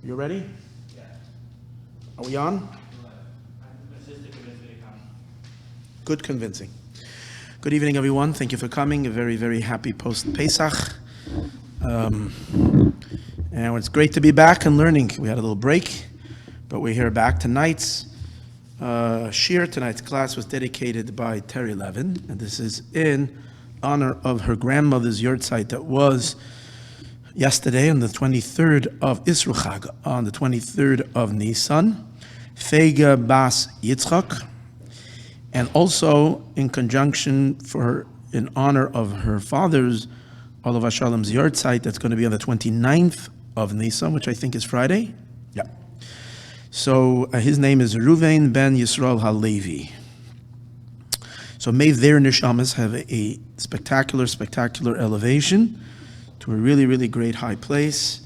You ready? Yeah. Are we on? Good convincing. Good evening, everyone. Thank you for coming. A very, very happy post-Pesach. And it's great to be back and learning. We had a little break, but we're here back. Tonight's tonight's class was dedicated by Terry Levin, and this is in honor of her grandmother's yahrzeit that was yesterday on the 23rd of Isru Chag, on the 23rd of Nisan, Feiga Bas Yitzchak, and also in conjunction in honor of her father's Olav Shalom's yahrzeit that's going to be on the 29th of Nisan, which I think is Friday. Yeah. So his name is Reuven Ben Yisroel Halevi. So may their neshamas have a spectacular elevation to a really, really great high place,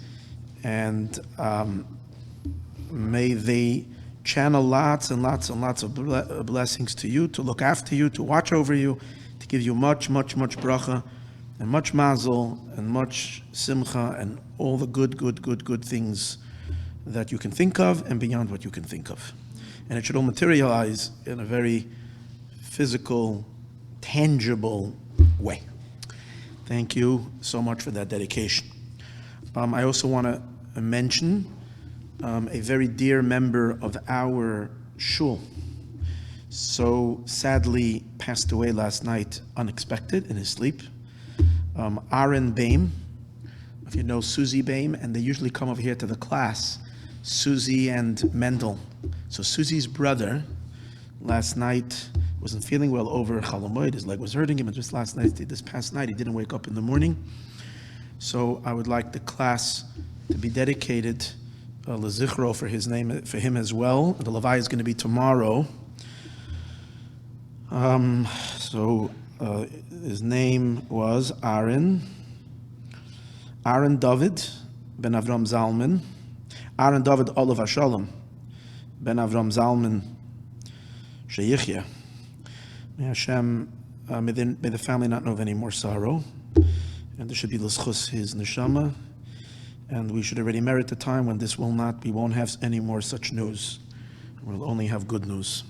and may they channel lots and lots and lots of blessings to you, to look after you, to watch over you, to give you much, much, much bracha, and much mazel, and much simcha, and all the good things that you can think of, and beyond what you can think of. And it should all materialize in a very physical, tangible way. Thank you so much for that dedication. I also want to mention a very dear member of our shul. So sadly passed away last night, unexpected, in his sleep. Aaron Baim, if you know Susie Baim, and they usually come over here to the class, Susie and Mendel. So Susie's brother last night wasn't feeling well over Chalamoid. His leg was hurting him, and just this past night, he didn't wake up in the morning. So I would like the class to be dedicated Lezichro for him as well. The Levi is going to be tomorrow. His name was Aaron David Ben Avram Zalman. Aaron David Olav Shalom Ben Avram Zalman Sheyichya. May Hashem, may the family not know of any more sorrow, and there should be l'schus his neshama, and we should already merit the time when we won't have any more such news. We'll only have good news.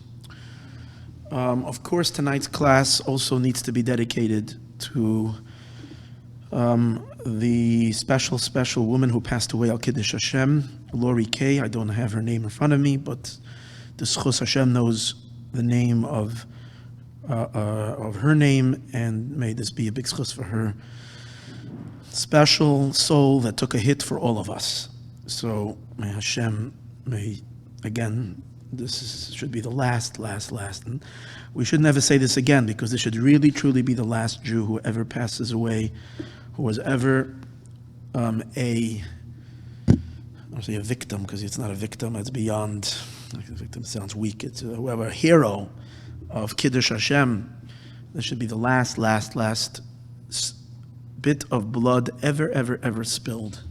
Of course, tonight's class also needs to be dedicated to the special woman who passed away, Al Kiddush Hashem, Lori Kay. I don't have her name in front of me, but the Schus Hashem knows the name of her name, and may this be a big schus for her special soul that took a hit for all of us. So may Hashem, this should be the last, and we should never say this again, because this should really, truly be the last Jew who ever passes away, who was ever I don't say a victim, because it's not a victim, it's beyond, a victim sounds weak, it's whoever, a hero of Kiddush Hashem. This should be the last bit of blood ever spilled,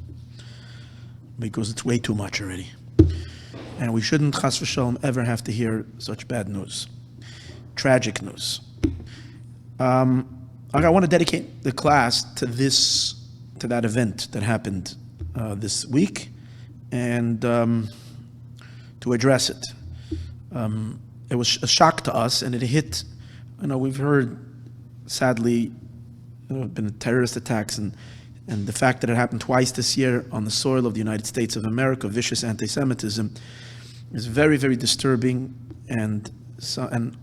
because it's way too much already. And we shouldn't, chas v'shalom, ever have to hear such bad news, tragic news. I want to dedicate the class to that event that happened this week, and to address it. It was a shock to us, and it hit. We've heard, sadly, been terrorist attacks, and the fact that it happened twice this year on the soil of the United States of America, vicious anti-Semitism, is very, very disturbing and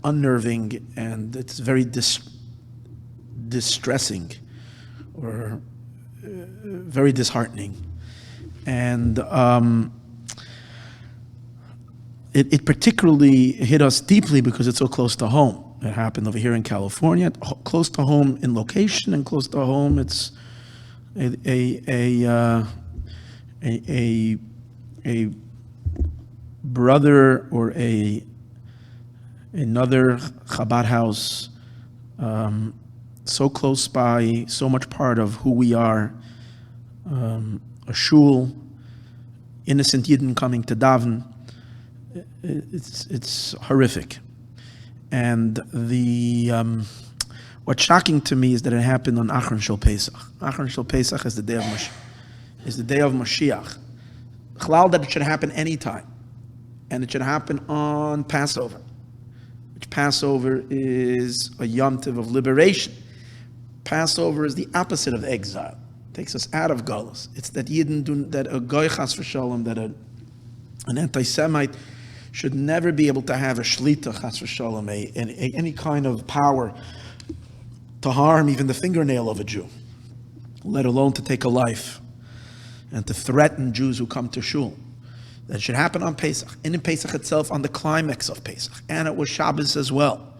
unnerving, and it's very distressing, or very disheartening. And it particularly hit us deeply because it's so close to home. It happened over here in California, close to home in location, and close to home. It's a brother or another Chabad house, so close by, so much part of who we are. A shul, innocent Yidden coming to daven. It's horrific. And what's shocking to me is that it happened on Achrei Shel Pesach. Achrei Shel Pesach is the day of Mashiach. Chalal that it should happen anytime. And it should happen on Passover. Which Passover is a Yom Tov of liberation. Passover is the opposite of exile. It takes us out of Galus. It's that Yidden do, that a Goy Chas v'Shalom, that an anti-Semite should never be able to have a Shlita Chas v'Shalom, any kind of power to harm even the fingernail of a Jew, let alone to take a life and to threaten Jews who come to Shul. That should happen on Pesach, and in Pesach itself, on the climax of Pesach. And it was Shabbos as well,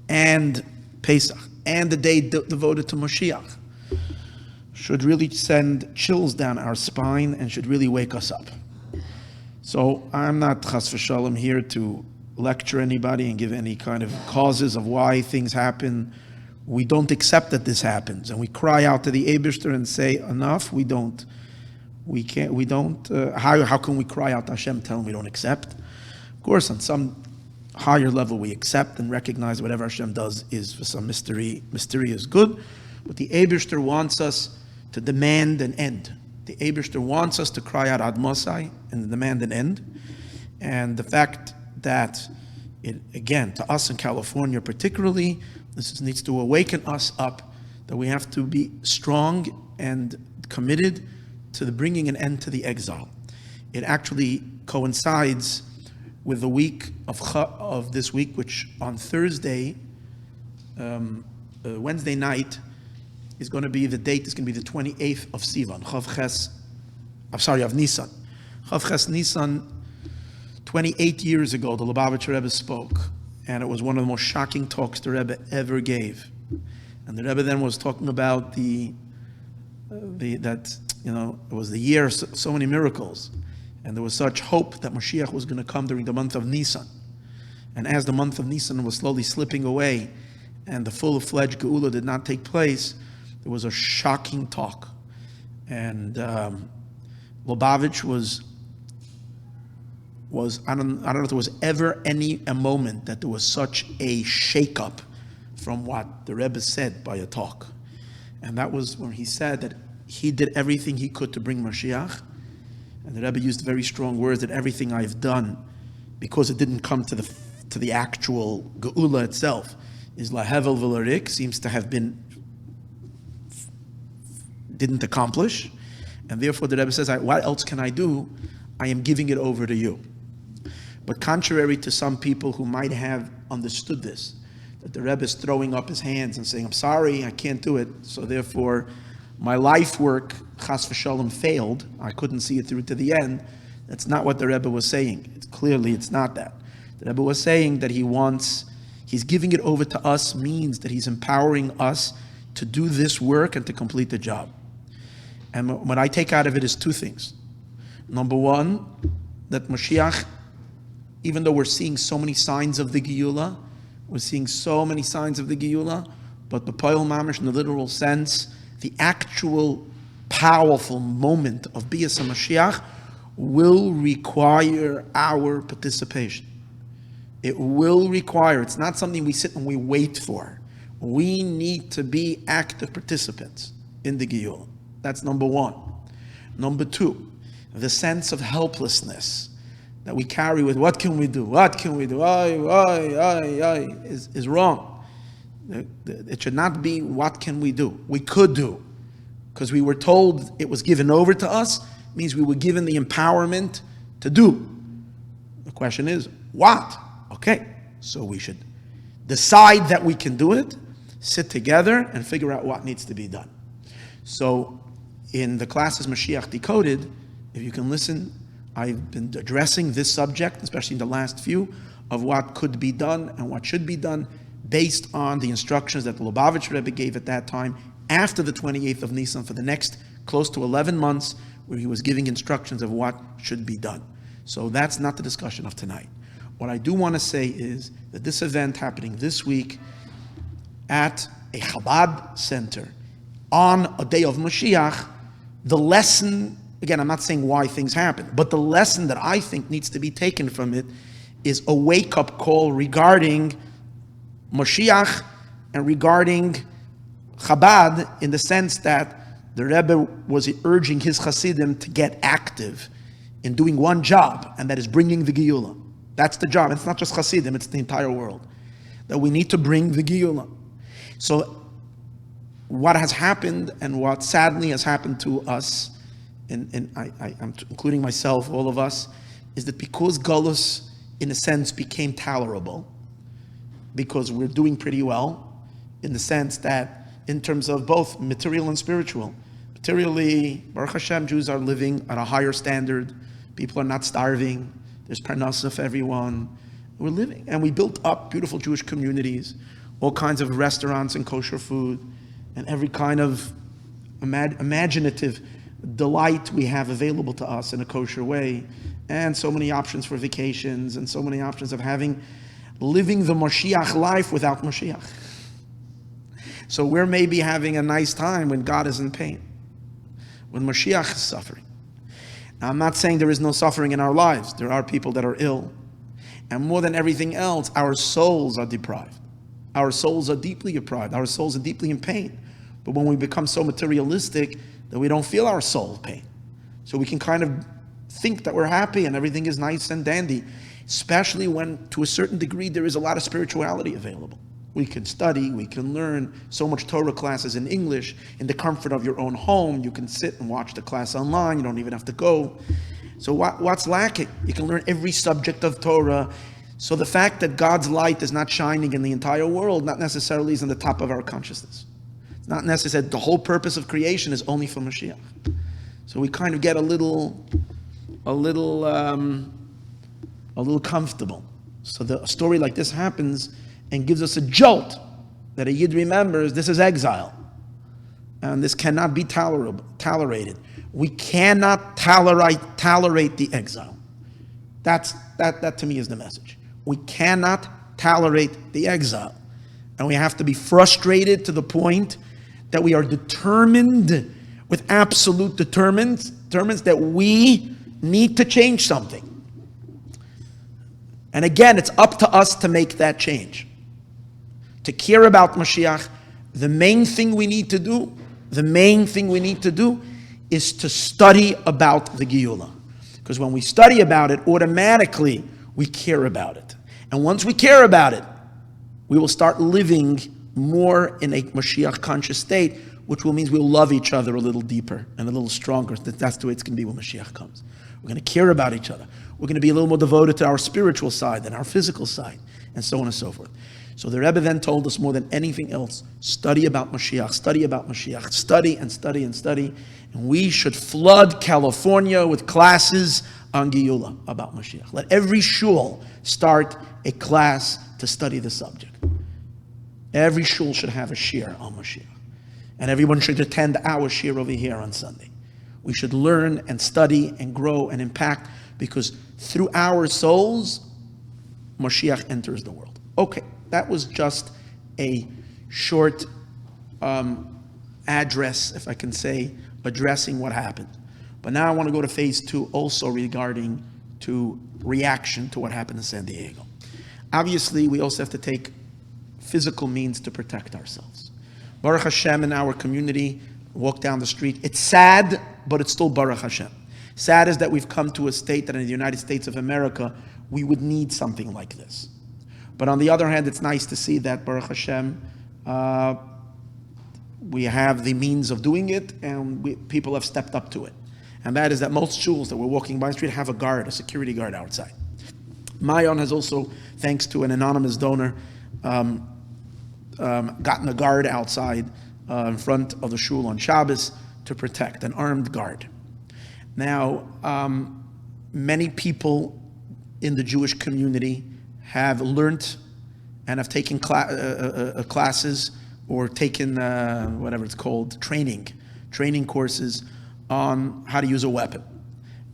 and Pesach, and the day devoted to Mashiach. Should really send chills down our spine and should really wake us up. So I'm not Chas v'Shalom here to lecture anybody and give any kind of causes of why things happen. We don't accept that this happens, and we cry out to the Eibishter and say, enough, we don't. How can we cry out to Hashem, tell him we don't accept? Of course, on some higher level we accept and recognize whatever Hashem does is for some mysterious good, but the Eibishter wants us to demand an end. The Eibishter wants us to cry out Ad Mosai and demand an end. And the fact that, again, to us in California particularly, this needs to awaken us up, that we have to be strong and committed to the bringing an end to the exile. It actually coincides with the week of this week, which on Thursday, Wednesday night, is going to be the date. Is going to be the 28th of Sivan, of Nisan. Chav Ches Nisan. 28 years ago, the Lubavitcher Rebbe spoke, and it was one of the most shocking talks the Rebbe ever gave. And the Rebbe then was talking about it was the year of so many miracles, and there was such hope that Mashiach was going to come during the month of Nisan. And as the month of Nisan was slowly slipping away, and the full-fledged Geula did not take place, there was a shocking talk. And Lubavitch was I don't know if there was ever a moment that there was such a shake-up from what the Rebbe said by a talk. And that was when he said that he did everything he could to bring Mashiach. And the Rebbe used very strong words, that everything I've done, because it didn't come to the actual Geula itself, is lahevel v'larik, seems to have didn't accomplish. And therefore the Rebbe says, what else can I do? I am giving it over to you. But contrary to some people who might have understood this, that the Rebbe is throwing up his hands and saying, I'm sorry, I can't do it, so therefore my life work, Chas v'Shalom, failed, I couldn't see it through to the end. That's not what the Rebbe was saying. It's not that. The Rebbe was saying that he's giving it over to us, means that he's empowering us to do this work and to complete the job. And what I take out of it is two things. Number one, that Mashiach, even though we're seeing so many signs of the Geula, but the Poil Mamish, in the literal sense, the actual powerful moment of Bias HaMashiach will require our participation. It will require, it's not something we sit and we wait for. We need to be active participants in the Geula. That's number one. Number two, the sense of helplessness that we carry with what can we do? What can we do? Is wrong. It should not be what can we do? We could do. Because we were told it was given over to us, means we were given the empowerment to do. The question is, what? Okay, so we should decide that we can do it, sit together, and figure out what needs to be done. So in the classes Mashiach Decoded, if you can listen, I've been addressing this subject, especially in the last few, of what could be done and what should be done based on the instructions that the Lubavitch Rebbe gave at that time after the 28th of Nisan for the next close to 11 months, where he was giving instructions of what should be done. So that's not the discussion of tonight. What I do want to say is that this event happening this week at a Chabad center on a day of Mashiach, the lesson, again, I'm not saying why things happen, but the lesson that I think needs to be taken from it is a wake-up call regarding Mashiach and regarding Chabad, in the sense that the Rebbe was urging his Chassidim to get active in doing one job, and that is bringing the Geula. That's the job. It's not just Chassidim, it's the entire world. That we need to bring the Geula. So what has happened and what sadly has happened to us, and I'm including myself, all of us, is that because Golus, in a sense, became tolerable, because we're doing pretty well, in the sense that in terms of both material and spiritual. Materially, Baruch Hashem, Jews are living at a higher standard. People are not starving. There's parnasa for everyone. We're living. And we built up beautiful Jewish communities, all kinds of restaurants and kosher food, and every kind of imaginative delight we have available to us in a kosher way. And so many options for vacations, and so many options of living the Mashiach life without Mashiach. So we're maybe having a nice time when God is in pain, when Mashiach is suffering. Now, I'm not saying there is no suffering in our lives. There are people that are ill. And more than everything else, our souls are deprived. Our souls are deeply deprived. Our souls are deeply in pain. But when we become so materialistic that we don't feel our soul pain, so we can kind of think that we're happy and everything is nice and dandy, especially when, to a certain degree, there is a lot of spirituality available. We can study, we can learn so much Torah classes in English in the comfort of your own home. You can sit and watch the class online. You don't even have to go. So what's lacking? You can learn every subject of Torah. So the fact that God's light is not shining in the entire world, not necessarily is on the top of our consciousness. It's not necessary. The whole purpose of creation is only for Mashiach. So we kind of get a little comfortable. So a story like this happens and gives us a jolt that a Yid remembers this is exile. And this cannot be tolerated. We cannot tolerate the exile. That to me is the message. We cannot tolerate the exile. And we have to be frustrated to the point that we are determined, with absolute determinants that we need to change something. And again, it's up to us to make that change. To care about Mashiach, the main thing we need to do is to study about the Geula. Because when we study about it, automatically we care about it. And once we care about it, we will start living more in a Mashiach conscious state, which will mean we'll love each other a little deeper and a little stronger. That's the way it's going to be when Mashiach comes. We're going to care about each other. We're going to be a little more devoted to our spiritual side than our physical side, and so on and so forth. So the Rebbe then told us more than anything else, study about Mashiach, study about Mashiach, study and study and study. And we should flood California with classes on Geula about Mashiach. Let every shul start a class to study the subject. Every shul should have a shir on Mashiach. And everyone should attend our shir over here on Sunday. We should learn and study and grow and impact, because through our souls, Mashiach enters the world. Okay, that was just a short address, if I can say, addressing what happened. But now I want to go to phase 2, also regarding to reaction to what happened in San Diego. Obviously, we also have to take physical means to protect ourselves. Baruch Hashem, in our community, walk down the street. It's sad, but it's still Baruch Hashem. Sad is that we've come to a state that in the United States of America, we would need something like this. But on the other hand, it's nice to see that Baruch Hashem, we have the means of doing it, and people have stepped up to it. And that is that most shuls that we're walking by the street have a guard, a security guard outside. Maayon has also, thanks to an anonymous donor, gotten a guard outside in front of the shul on Shabbos to protect, an armed guard. Now, many people in the Jewish community have learned and have taken classes or taken whatever it's called, training courses on how to use a weapon.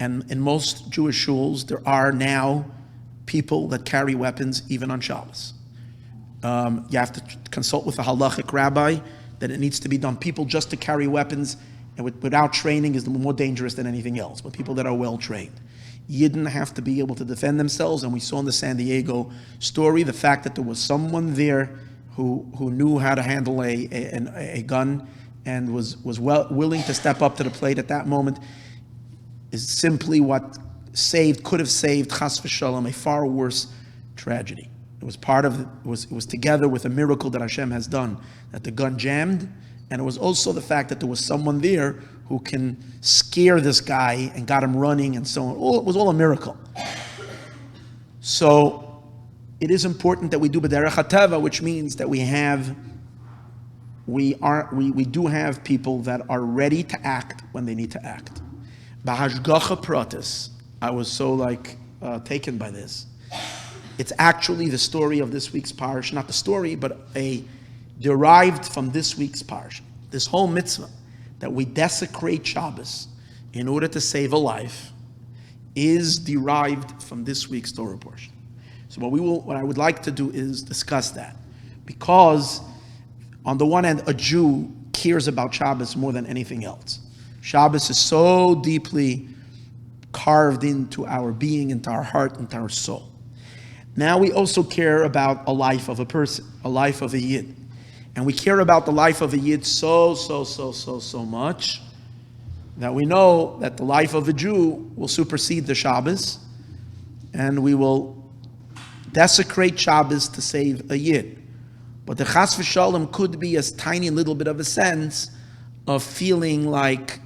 And in most Jewish shuls, there are now people that carry weapons even on Shabbos. You have to consult with a halachic rabbi that it needs to be done. People just to carry weapons and without training is more dangerous than anything else, but people that are well trained. Yidden have to be able to defend themselves, and we saw in the San Diego story the fact that there was someone there who knew how to handle a gun and was willing to step up to the plate at that moment is simply what could have saved, chas v'shalom, a far worse tragedy. It was it was together with a miracle that Hashem has done, that the gun jammed, and it was also the fact that there was someone there who can scare this guy and got him running and so on. It was all a miracle. So it is important that we do b'derech hateva, which means that we do have people that are ready to act when they need to act. B'hashgacha pratis, I was so taken by this. It's actually the story of this week's parish, not the story, but derived from this week's parish. This whole mitzvah that we desecrate Shabbos in order to save a life is derived from this week's Torah portion. So what I would like to do is discuss that, because on the one hand, a Jew cares about Shabbos more than anything else. Shabbos is so deeply carved into our being, into our heart, into our soul. Now we also care about a life of a person, a life of a Yid. And we care about the life of a Yid so much that we know that the life of a Jew will supersede the Shabbos, and we will desecrate Shabbos to save a Yid. But the chas v'shalom could be a tiny little bit of a sense of feeling like,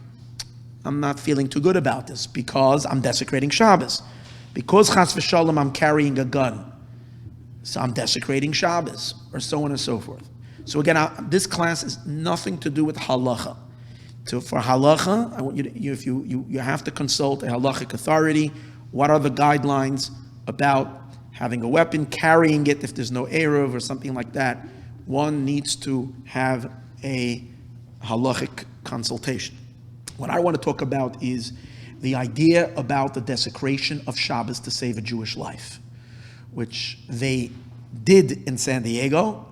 I'm not feeling too good about this because I'm desecrating Shabbos. Because chas v'shalom I'm carrying a gun, so I'm desecrating Shabbos, or so on and so forth. So again, this class is nothing to do with halacha. For halacha, I want you have to consult a halachic authority. What are the guidelines about having a weapon, carrying it if there's no eruv or something like that? One needs to have a halachic consultation. What I want to talk about is the idea about the desecration of Shabbos to save a Jewish life, which they did in San Diego,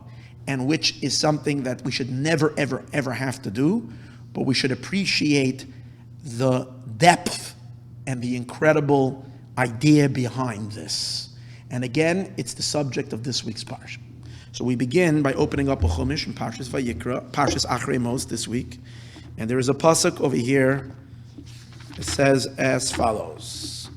and which is something that we should never, ever, ever have to do, but we should appreciate the depth and the incredible idea behind this. And again, it's the subject of this week's parsha. So we begin by opening up a chumash in Parshas Vayikra, Parshas Achrei most this week, and there is a pasuk over here. It says as follows.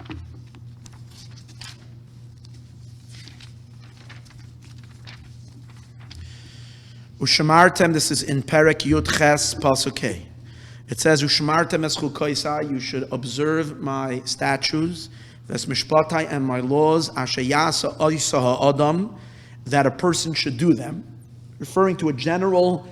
Ushamartem, this is in Perek Yud Ches Pasuk Hey. It says, Ushamartem es chukoisai, you should observe my statutes, ves mishpatai, and my laws, asher yasa oisa ha'adam, that a person should do them, referring to a general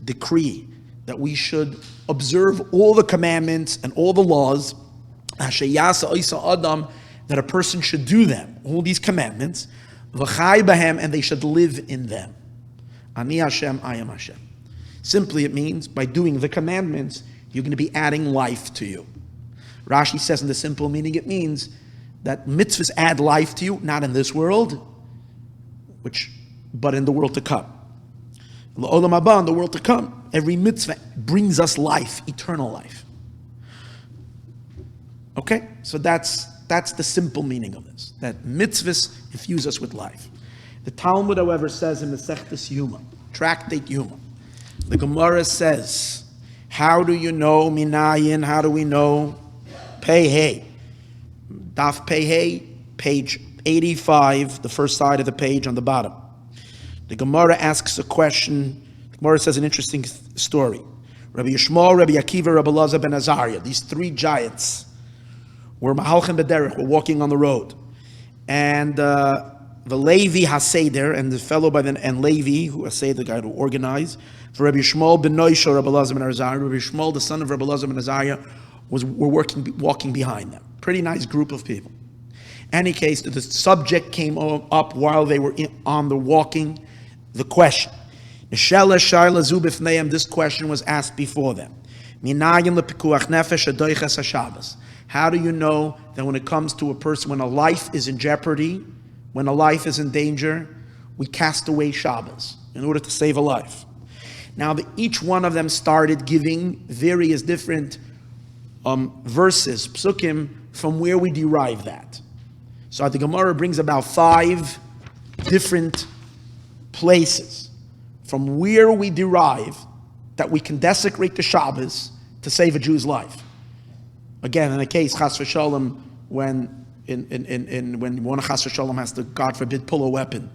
decree that we should observe all the commandments and all the laws, asher yasa oisa adam, that a person should do them, all these commandments, v'chai bahem, and they should live in them. Ani Hashem, I am Hashem. Simply, it means by doing the commandments, you're going to be adding life to you. Rashi says in the simple meaning, it means that mitzvahs add life to you, not in this world, but in the world to come. L'olam haba, in the world to come, every mitzvah brings us life, eternal life. Okay, so that's the simple meaning of this, that mitzvahs infuse us with life. The Talmud, however, says in Masechtas Yuma, Tractate Yuma, the Gemara says, how do you know minayin? How do we know pei hey? Daf pei hey, page 85, the first side of the page on the bottom. The Gemara asks a question. The Gemara says an interesting story. Rabbi Yishmael, Rabbi Akiva, Rabbi Elazar ben Azariah, these three giants were mahalchem b'derech, were walking on the road, and the Levi Haseder, and the fellow by the and Levi, who Haseder, the guy who organized, for Rabbi Yishmael ben Noisha, Rabbi Elazar ben Azariah, Rabbi Yishmael, the son of Rabbi Elazar ben Azariah, were walking behind them. Pretty nice group of people. Any case, the subject came up while they were on the walking, the question. This question was asked before them. How do you know that when it comes to a person, when a life is in jeopardy, when a life is in danger, we cast away Shabbos in order to save a life? Now, each one of them started giving various different verses, psukim, from where we derive that. So the Gemara brings about 5 different places from where we derive that we can desecrate the Shabbos to save a Jew's life. Again, in a case, chas v'shalom, when one chas v'shalom has to, God forbid, pull a weapon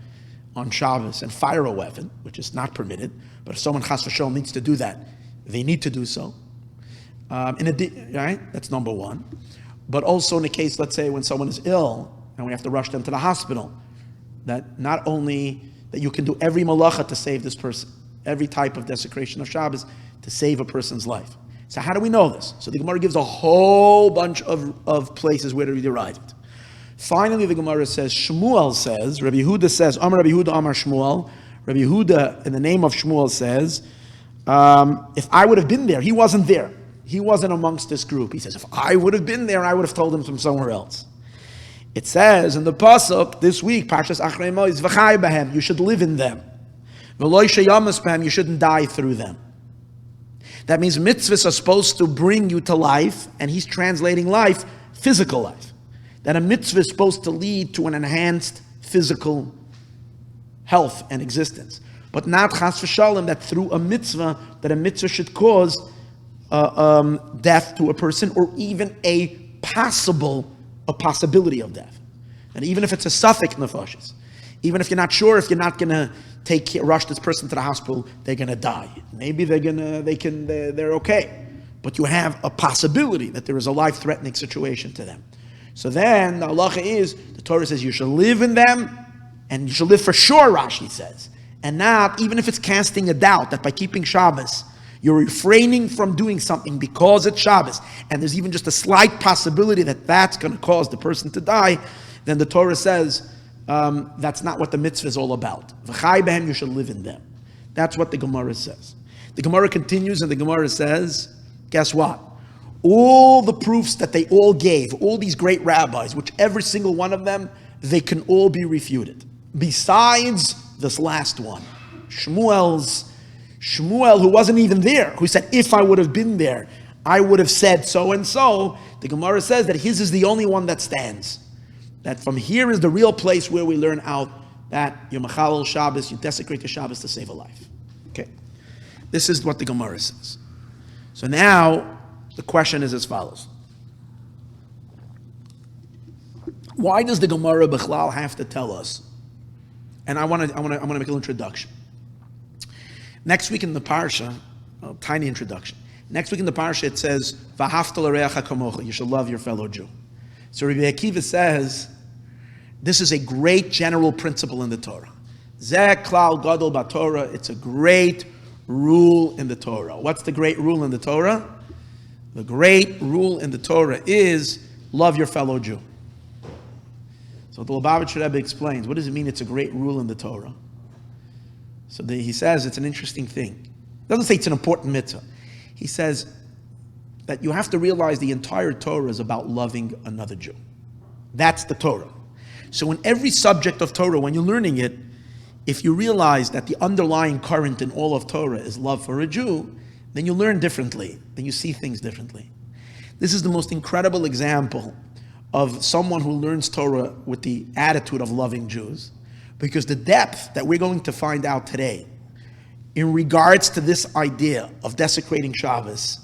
on Shabbos and fire a weapon, which is not permitted, but if someone chas v'shalom needs to do that, they need to do so. Right? That's number one. But also in a case, let's say, when someone is ill and we have to rush them to the hospital, that not only that you can do every malacha to save this person, every type of desecration of Shabbos to save a person's life. So how do we know this? So the Gemara gives a whole bunch of places where to derive it. Finally, the Gemara says, Shmuel says, Rabbi Yehuda says, Amar Rabbi Yehuda, Amar Shmuel. Rabbi Yehuda, in the name of Shmuel, says, if I would have been there, he wasn't there. He wasn't amongst this group. He says, if I would have been there, I would have told him from somewhere else. It says in the pasuk this week, Parshas Achrei is v'chai b'hem, you should live in them. V'lo sheyamas b'hem, you shouldn't die through them. That means mitzvahs are supposed to bring you to life, and he's translating life, physical life. That a mitzvah is supposed to lead to an enhanced physical health and existence. But not chas v'shalom, that through a mitzvah should cause death to a person, or even a possibility of death. And even if it's a suffix nefashis, even if you're not sure if you're not going to rush this person to the hospital, they're going to die. Maybe they're okay. But you have a possibility that there is a life-threatening situation to them. So then the halacha is, the Torah says you should live in them, and you should live for sure, Rashi says. And not, even if it's casting a doubt that by keeping Shabbos, you're refraining from doing something because it's Shabbos, and there's even just a slight possibility that that's going to cause the person to die, then the Torah says that's not what the mitzvah is all about. V'chai b'hem, you should live in them. That's what the Gemara says. The Gemara continues, and the Gemara says, guess what? All the proofs that they all gave, all these great rabbis, which every single one of them, they can all be refuted. Besides this last one, Shmuel, who wasn't even there, who said, if I would have been there, I would have said so and so. The Gemara says that his is the only one that stands. That from here is the real place where we learn out that you machalel Shabbos, you desecrate the Shabbos to save a life. Okay. This is what the Gemara says. So now, the question is as follows. Why does the Gemara Bechlal have to tell us? And I want to make a little introduction. Next week in the parsha, a tiny introduction. Next week in the parsha it says, "V'ahavta l'reacha kamocha," you should love your fellow Jew. So Rabbi Akiva says, this is a great general principle in the Torah. Zeh klal gadol b'Torah. It's a great rule in the Torah. What's the great rule in the Torah? The great rule in the Torah is love your fellow Jew. So the Lubavitcher Rebbe explains, what does it mean it's a great rule in the Torah? So he says it's an interesting thing. He doesn't say it's an important mitzvah. He says that you have to realize the entire Torah is about loving another Jew. That's the Torah. So in every subject of Torah, when you're learning it, if you realize that the underlying current in all of Torah is love for a Jew, then you learn differently, then you see things differently. This is the most incredible example of someone who learns Torah with the attitude of loving Jews, because the depth that we're going to find out today in regards to this idea of desecrating Shabbos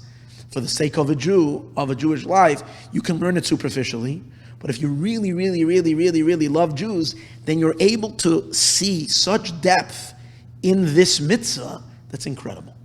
for the sake of a Jew, of a Jewish life, you can learn it superficially. But if you really, really, really, really, really love Jews, then you're able to see such depth in this mitzvah that's incredible.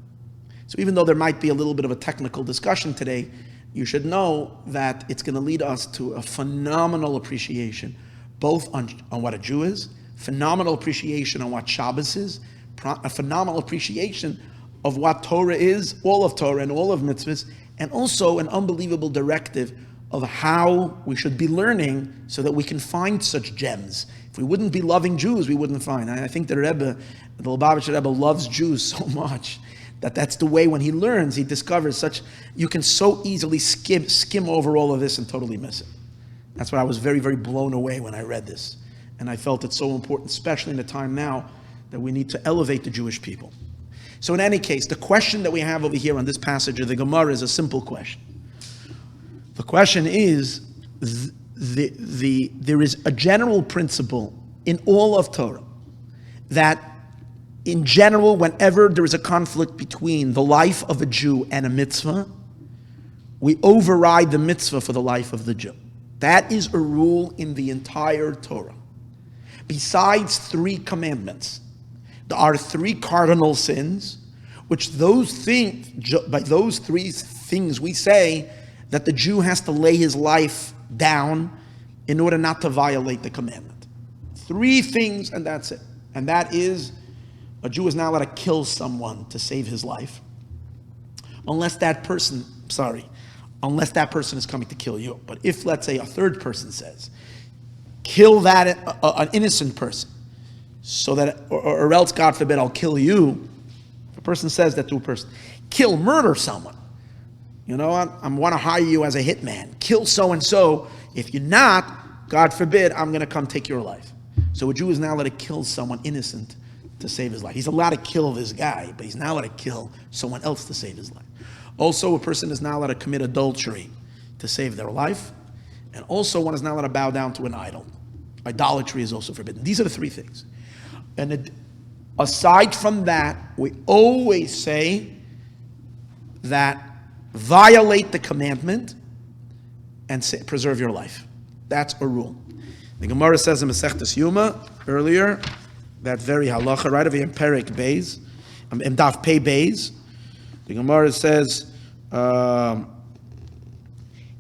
So even though there might be a little bit of a technical discussion today, you should know that it's going to lead us to a phenomenal appreciation, both on what a Jew is, phenomenal appreciation on what Shabbos is, a phenomenal appreciation of what Torah is, all of Torah and all of mitzvahs, and also an unbelievable directive of how we should be learning so that we can find such gems. If we wouldn't be loving Jews, we wouldn't find. I think the Rebbe, the Lubavitcher Rebbe, loves Jews so much that's the way when he learns, he discovers such, you can so easily skim over all of this and totally miss it. That's why I was very, very blown away when I read this. And I felt it's so important, especially in a time now, that we need to elevate the Jewish people. So in any case, the question that we have over here on this passage of the Gemara is a simple question. The question is, there is a general principle in all of Torah that in general, whenever there is a conflict between the life of a Jew and a mitzvah, we override the mitzvah for the life of the Jew. That is a rule in the entire Torah. Besides 3 commandments, there are 3 cardinal sins, which by those 3 things we say that the Jew has to lay his life down in order not to violate the commandment. 3 things, and that's it. And that is, a Jew is not allowed to kill someone to save his life, unless that person is coming to kill you. But if, let's say, a third person says, kill an innocent person, so that, or else, God forbid, I'll kill you. If a person says that to a person, murder someone. I want to hire you as a hitman. Kill so-and-so. If you're not, God forbid, I'm going to come take your life. So a Jew is not allowed to kill someone innocent to save his life. He's allowed to kill this guy, but he's not allowed to kill someone else to save his life. Also, a person is not allowed to commit adultery to save their life. And also, one is not allowed to bow down to an idol. Idolatry is also forbidden. These are the 3 things. And aside from that, we always say that violate the commandment and preserve your life. That's a rule. The Gemara says in Masechtas Yuma earlier, that very halacha, right over here in Perek Beis, in Daf Pei Beis, the Gemara says, Ein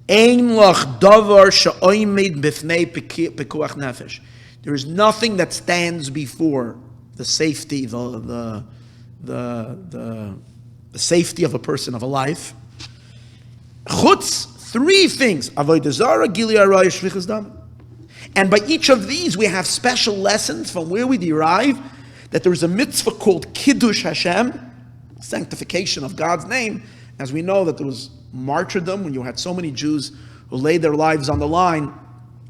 lach davar she'oimed b'fnei pekuach nefesh. There is nothing that stands before the safety, the safety of a person, of a life. Chutz, 3 things. Avodah zara, gili arayah, shvichas dam. And by each of these, we have special lessons from where we derive that there is a mitzvah called Kiddush Hashem, sanctification of God's name. As we know that there was martyrdom when you had so many Jews who laid their lives on the line,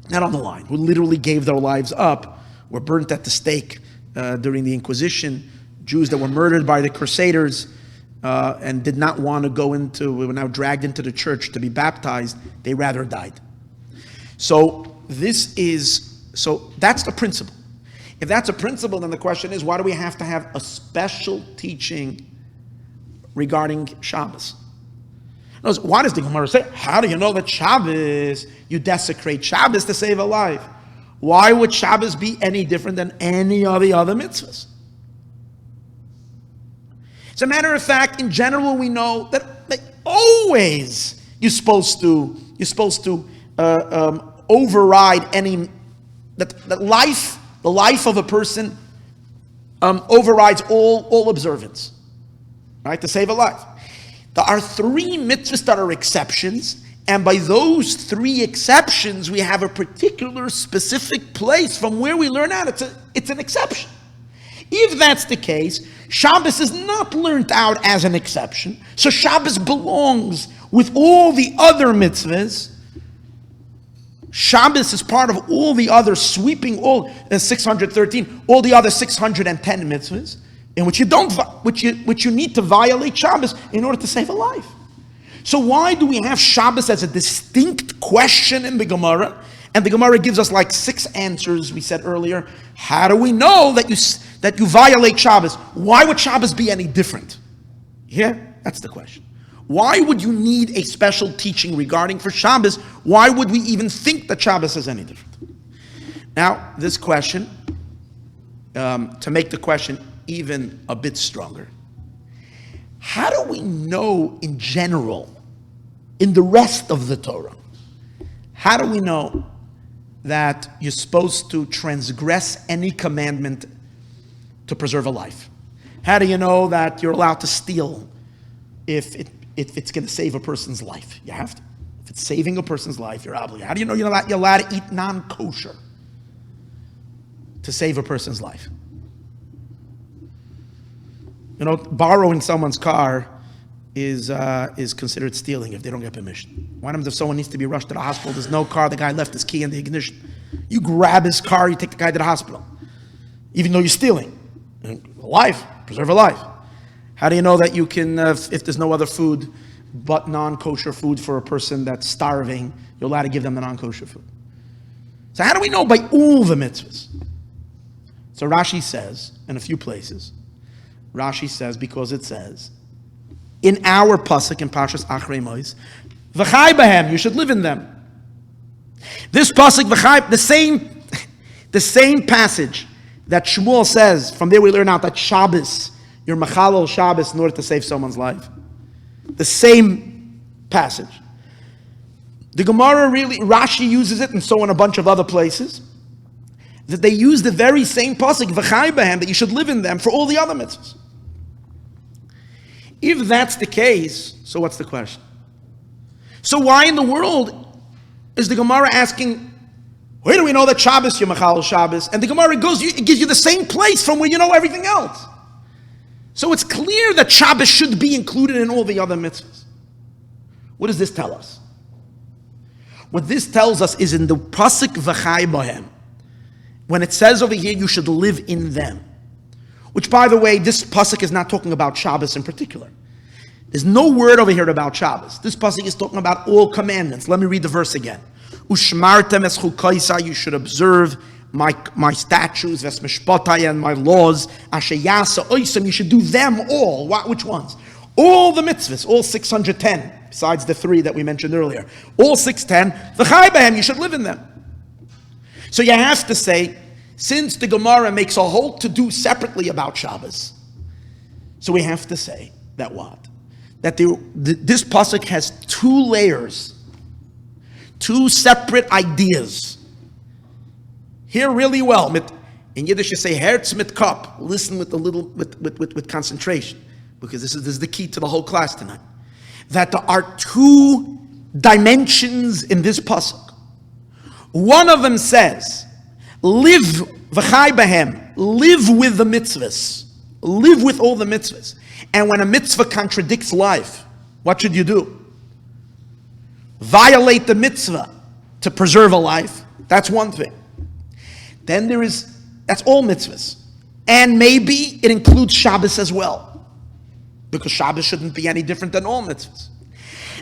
not on the line, who literally gave their lives up, were burnt at the stake during the Inquisition. Jews that were murdered by the Crusaders and did not want to were now dragged into the church to be baptized. They rather died. So that's the principle. If that's a principle, then the question is, why do we have to have a special teaching regarding Shabbos? Why does the Gemara say, how do you know that Shabbos, you desecrate Shabbos to save a life? Why would Shabbos be any different than any of the other mitzvahs? As a matter of fact, in general, we know that always you're supposed to override the life of a person overrides all observance, right? To save a life. There are 3 mitzvahs that are exceptions, and by those 3 exceptions, we have a particular specific place from where we learn out. It's an exception. If that's the case, Shabbos is not learned out as an exception, so Shabbos belongs with all the other mitzvahs. Shabbos is part of all the other sweeping, all 613, all the other 610 mitzvahs, in which you need to violate Shabbos in order to save a life. So why do we have Shabbos as a distinct question in the Gemara? And the Gemara gives us 6 answers. We said earlier, how do we know that you violate Shabbos? Why would Shabbos be any different? Yeah, that's the question. Why would you need a special teaching regarding for Shabbos? Why would we even think that Shabbos is any different? Now, this question, to make the question even a bit stronger, how do we know in general, in the rest of the Torah, how do we know that you're supposed to transgress any commandment to preserve a life? How do you know that you're allowed to steal if it's going to save a person's life? You have to. If it's saving a person's life, you're obligated. How do you know you're allowed to eat non-kosher to save a person's life? Borrowing someone's car is considered stealing if they don't get permission. What happens if someone needs to be rushed to the hospital? There's no car. The guy left his key in the ignition. You grab his car. You take the guy to the hospital, even though you're stealing. Preserve a life. How do you know that you can, if there's no other food but non-kosher food for a person that's starving, you're allowed to give them the non-kosher food? So how do we know by all the mitzvahs? So Rashi says in a few places, because it says, in our pasuk in Parshas Achrei Mois, V'chai b'hem, you should live in them. This pasuk, v'chai, the same passage that Shmuel says, from there we learn out that Shabbos, you're machalel Shabbos in order to save someone's life. The same passage. The Gemara Rashi uses it, and so in a bunch of other places, that they use the very same pasuk, v'chai b'hem, that you should live in them for all the other mitzvahs. If that's the case, so what's the question? So why in the world is the Gemara asking, where do we know that Shabbos, you're machal Shabbos? And the Gemara it gives you the same place from where you know everything else. So it's clear that Shabbos should be included in all the other mitzvahs. What does this tell us? What this tells us is in the pasuk v'chai b'hem, when it says over here, you should live in them. Which, by the way, this pasuk is not talking about Shabbos in particular. There's no word over here about Shabbos. This pasuk is talking about all commandments. Let me read the verse again. Ushmartem es chukaisa, you should observe my statutes, ves mishpatai, and my laws. Asher yasa oisem, you should do them all. Which ones? All the mitzvahs, all 610, besides the 3 that we mentioned earlier. All 610, v'chai b'hem, you should live in them. So you have to say, since the Gemara makes a whole to-do separately about Shabbos, so we have to say that what? That this pasuk has 2 layers, 2 separate ideas. Hear really well. In Yiddish you say herz mit kop. Listen with concentration, because this is the key to the whole class tonight. That there are 2 dimensions in this pasuk. One of them says, live v'chai b'hem, live with the mitzvahs, live with all the mitzvahs. And when a mitzvah contradicts life, what should you do? Violate the mitzvah to preserve a life. That's one thing. Then that's all mitzvahs. And maybe it includes Shabbos as well, because Shabbos shouldn't be any different than all mitzvahs.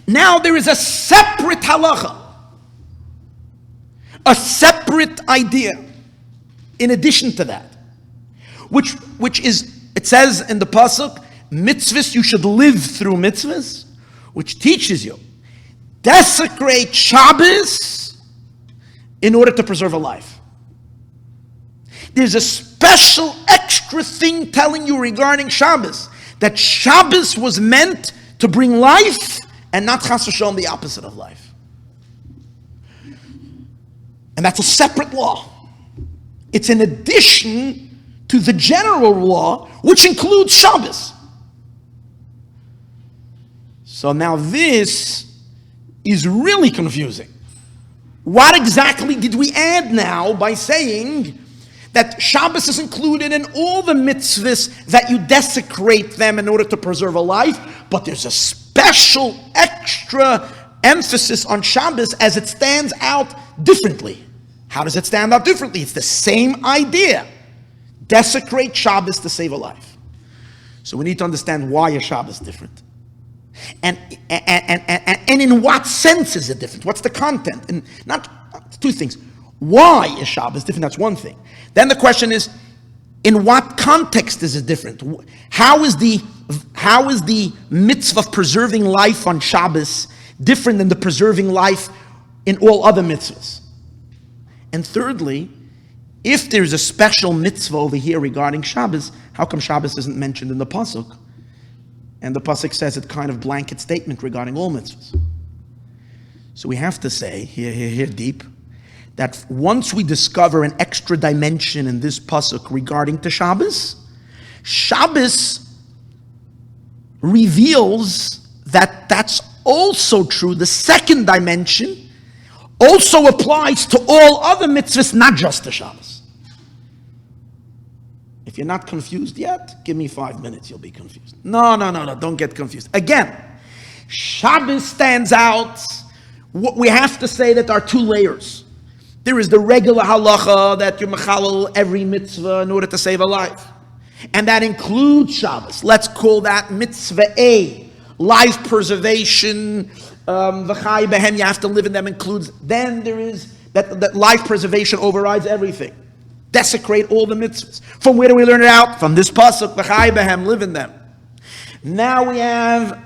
Now there is a separate halacha, a separate idea in addition to that, which is, it says in the pasuk, mitzvahs, you should live through mitzvahs, which teaches you, desecrate Shabbos in order to preserve a life. There's a special extra thing telling you regarding Shabbos, that Shabbos was meant to bring life and not chas v'shalom the opposite of life. And that's a separate law. It's in addition to the general law, which includes Shabbos. So now this is really confusing. What exactly did we add now by saying that Shabbos is included in all the mitzvahs, that you desecrate them in order to preserve a life, but there's a special extra emphasis on Shabbos as it stands out differently. How does it stand out differently? It's the same idea. Desecrate Shabbos to save a life. So we need to understand why a Shabbos is different. And in what sense is it different? What's the content? And not 2 things. Why is Shabbos different? That's one thing. Then the question is, in what context is it different? How is the mitzvah of preserving life on Shabbos different than the preserving life in all other mitzvahs? And thirdly, if there's a special mitzvah over here regarding Shabbos, how come Shabbos isn't mentioned in the pasuk? And the pasuk says it kind of blanket statement regarding all mitzvahs. So we have to say, here deep, that once we discover an extra dimension in this pasuk regarding to Shabbos, Shabbos reveals that that's also true. The second dimension also applies to all other mitzvahs, not just to Shabbos. If you're not confused yet, give me 5 minutes, you'll be confused. No, don't get confused. Again, Shabbos stands out. We have to say that there are 2 layers. There is the regular halacha that you're mechalel every mitzvah in order to save a life. And that includes Shabbos. Let's call that mitzvah A. Life preservation, v'chai behem, you have to live in them, includes. Then there is that life preservation overrides everything. Desecrate all the mitzvahs. From where do we learn it out? From this pasuk, v'chai behem, live in them. Now we have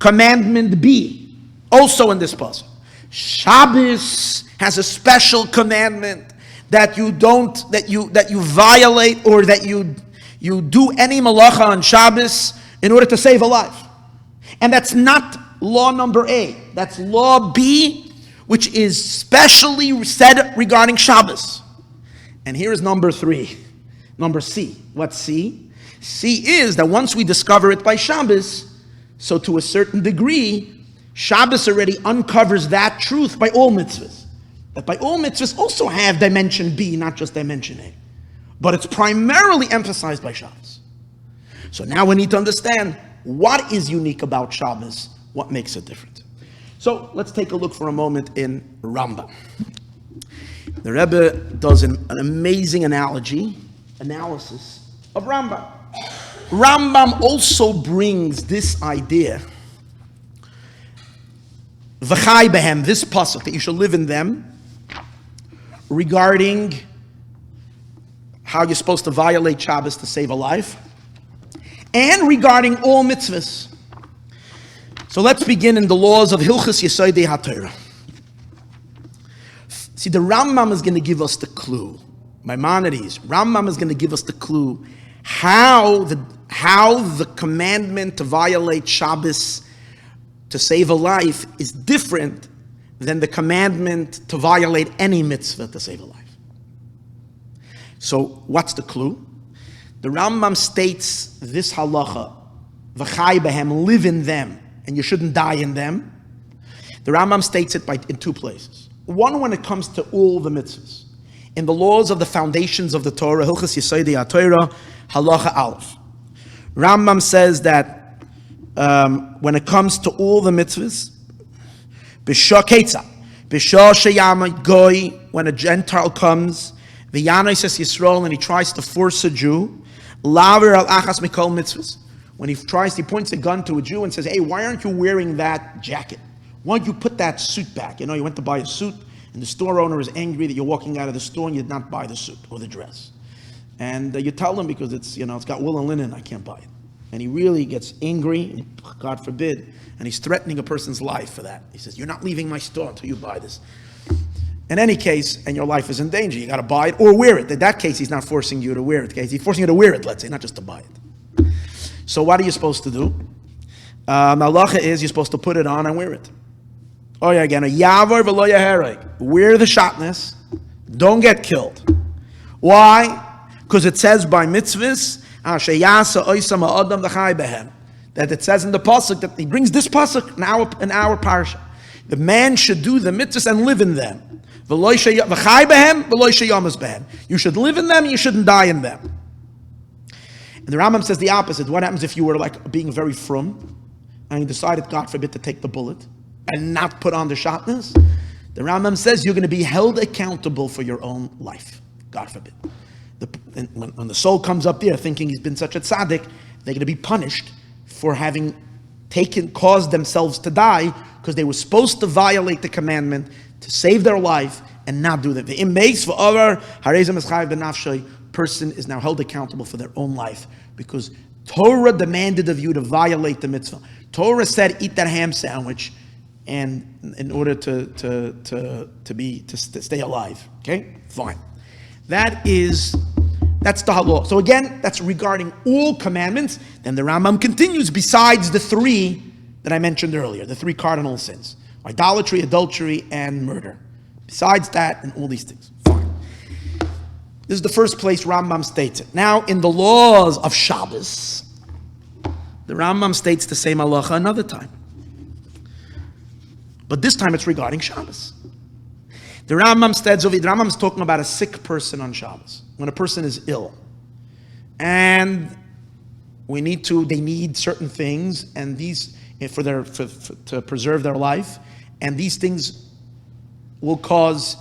Commandment B, also in this pasuk. Shabbos has a special commandment that you violate, or that you do any malacha on Shabbos in order to save a life. And that's not law number A. That's law B, which is specially said regarding Shabbos. And here is number 3. Number C. What's C? C is that once we discover it by Shabbos, so to a certain degree, Shabbos already uncovers that truth by all mitzvahs. That by all mitzvahs also have dimension B, not just dimension A. But it's primarily emphasized by Shabbos. So now we need to understand what is unique about Shabbos, what makes it different. So let's take a look for a moment in Rambam. The Rebbe does an amazing analysis of Rambam. Rambam also brings this idea, v'chai behem, this pasuk, that you should live in them, regarding how you're supposed to violate Shabbos to save a life, and regarding all mitzvahs. So let's begin in the laws of Hilchos Yesodei HaTorah. See, the Rambam is going to give us the clue. Maimonides, Rambam is going to give us the clue how the commandment to violate Shabbos to save a life is different than the commandment to violate any mitzvah to save a life. So what's the clue? The Rambam states this halacha, v'chai behem, live in them, and you shouldn't die in them. The Rambam states it in 2 places. One, when it comes to all the mitzvahs. In the laws of the foundations of the Torah, Hilchos Yesodei HaTorah, halacha aleph. Rambam says that when it comes to all the mitzvahs, b'shah ketza, b'shah sheyama goy, when a Gentile comes, v'yanais es Yisroel, and he tries to force a Jew, laver al achas mikol mitzvahs, when he points a gun to a Jew and says, hey, why aren't you wearing that jacket? Why don't you put that suit back? You know, you went to buy a suit, and the store owner is angry that you're walking out of the store and you did not buy the suit or the dress. And you tell him, because it's got wool and linen, I can't buy it. And he really gets angry, God forbid, and he's threatening a person's life for that. He says, you're not leaving my store until you buy this. In any case, and your life is in danger, you got to buy it or wear it. In that case, he's not forcing you to wear it. He's forcing you to wear it, let's say, not just to buy it. So what are you supposed to do? Halacha is you're supposed to put it on and wear it. Oh yeah, again, wear the shatnez, don't get killed. Why? Because it says by mitzvahs, that it says in the pasuk, that he brings this pasuk in our parsha. The man should do the mitzvahs and live in them. You should live in them, you shouldn't die in them. And the Rambam says the opposite. What happens if you were like being very frum, and you decided, God forbid, to take the bullet and not put on the shatnez? The Rambam says you're going to be held accountable for your own life. God forbid. When the soul comes up there thinking he's been such a tzaddik, they're going to be punished for having caused themselves to die because they were supposed to violate the commandment to save their life and not do that. The immeis for other harizim eschayv benafshay, person is now held accountable for their own life because Torah demanded of you to violate the mitzvah. Torah said, eat that ham sandwich, and in order to stay alive. Okay, fine. That's the halal. So again, that's regarding all commandments. Then the Rambam continues, besides the 3 that I mentioned earlier, the 3 cardinal sins: idolatry, adultery, and murder. Besides that, and all these things. Fine. This is the first place Rambam states it. Now, in the laws of Shabbos, the Rambam states the same halacha another time. But this time it's regarding Shabbos. The Rambam is talking about a sick person on Shabbos. When a person is ill. And they need certain things, and these to preserve their life, and these things will cause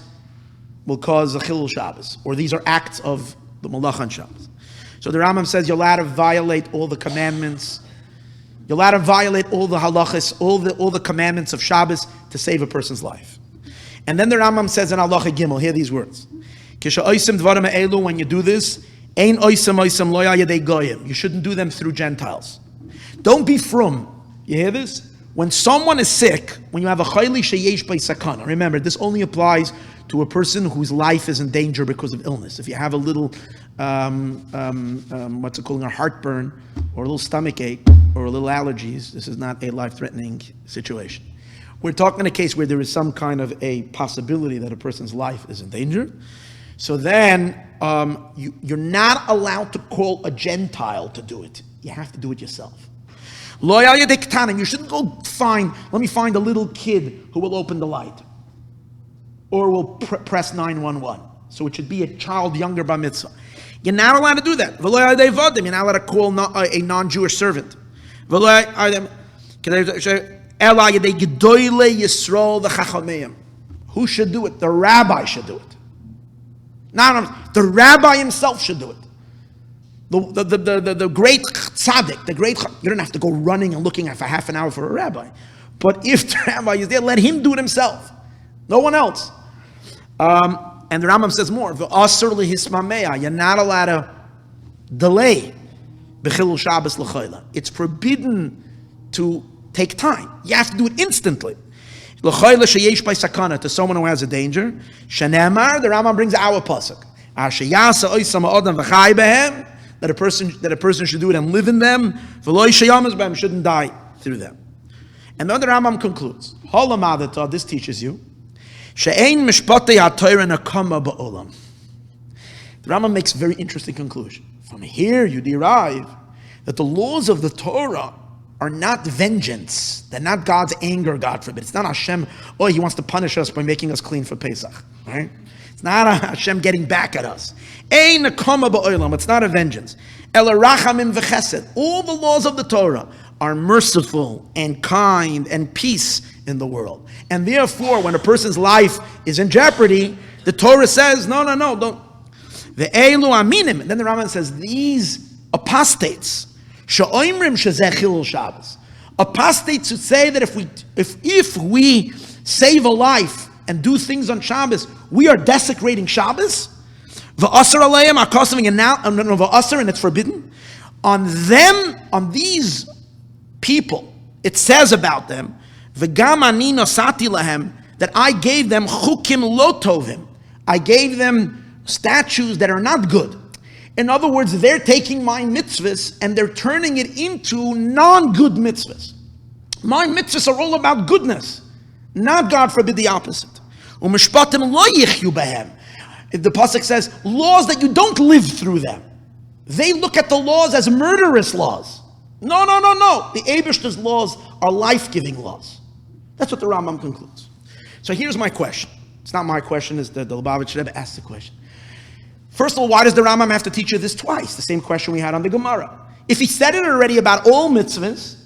a chilul Shabbos, or these are acts of the malach on Shabbos. So the Rambam says you're allowed to violate all the commandments. You're allowed to violate all the halachas, all the commandments of Shabbos to save a person's life. And then the Rambam says in Halacha Gimel, hear these words: when you do this, you shouldn't do them through Gentiles. Don't be frum. You hear this? when someone is sick, when you have a chayli sheyesh by sakana, remember, this only applies to a person whose life is in danger because of illness. If you have a little, what's it called, a heartburn, or a little stomach ache, or a little allergies, this is not a life-threatening situation. We're talking a case where there is some kind of a possibility that a person's life is in danger. So then you're not allowed to call a Gentile to do it. You have to do it yourself. You shouldn't go let me find a little kid who will open the light or will press 911. So it should be a child younger bar mitzvah. You're not allowed to do that. You're not allowed to call a non-Jewish servant. Who should do it? The rabbi should do it. The rabbi himself should do it. The great tzaddik, you don't have to go running and looking for half an hour for a rabbi. But if the rabbi is there, let him do it himself. No one else. And the Rambam says more. You're not allowed to delay b'chilul Shabbos l'chayla. It's forbidden to take time. You have to do it instantly. L'chayla sheyesh by sakana, to someone who has a danger. Shenemar, the Rambam brings our pasuk. That a person should do it and live in them. Shouldn't die through them. And then the Rambam concludes. This teaches you. The Rambam makes a very interesting conclusion. From here you derive that the laws of the Torah are not vengeance. They're not God's anger, God forbid. It's not Hashem, he wants to punish us by making us clean for Pesach. Right? It's not Hashem getting back at us. It's not a vengeance. All the laws of the Torah are merciful and kind and peace in the world. And therefore, when a person's life is in jeopardy, the Torah says, no, don't. The Elu Aminim. And then the Rambam says, these apostates, Sha'oimrim shezeh chilul Shabbos. Apostates who say that if we save a life and do things on Shabbos, we are desecrating Shabbos. V'asar aleim akosaving and now v'asar, and it's forbidden. On them, on these people, it says about them, v'gam ani nosati lahem, that I gave them chukim lo tovim. I gave them statutes that are not good. In other words, they're taking my mitzvahs and they're turning it into non-good mitzvahs. My mitzvahs are all about goodness, not, God forbid, the opposite. Umishpatim lo yichyu behem. If the pasuk says laws that you don't live through them, they look at the laws as murderous laws. No. The Eibishter's laws are life-giving laws. That's what the Rambam concludes. So here's my question. It's not my question, it's the Lubavitch Rebbe asked the question. First of all, why does the Rambam have to teach you this twice? The same question we had on the Gemara. If he said it already about all mitzvahs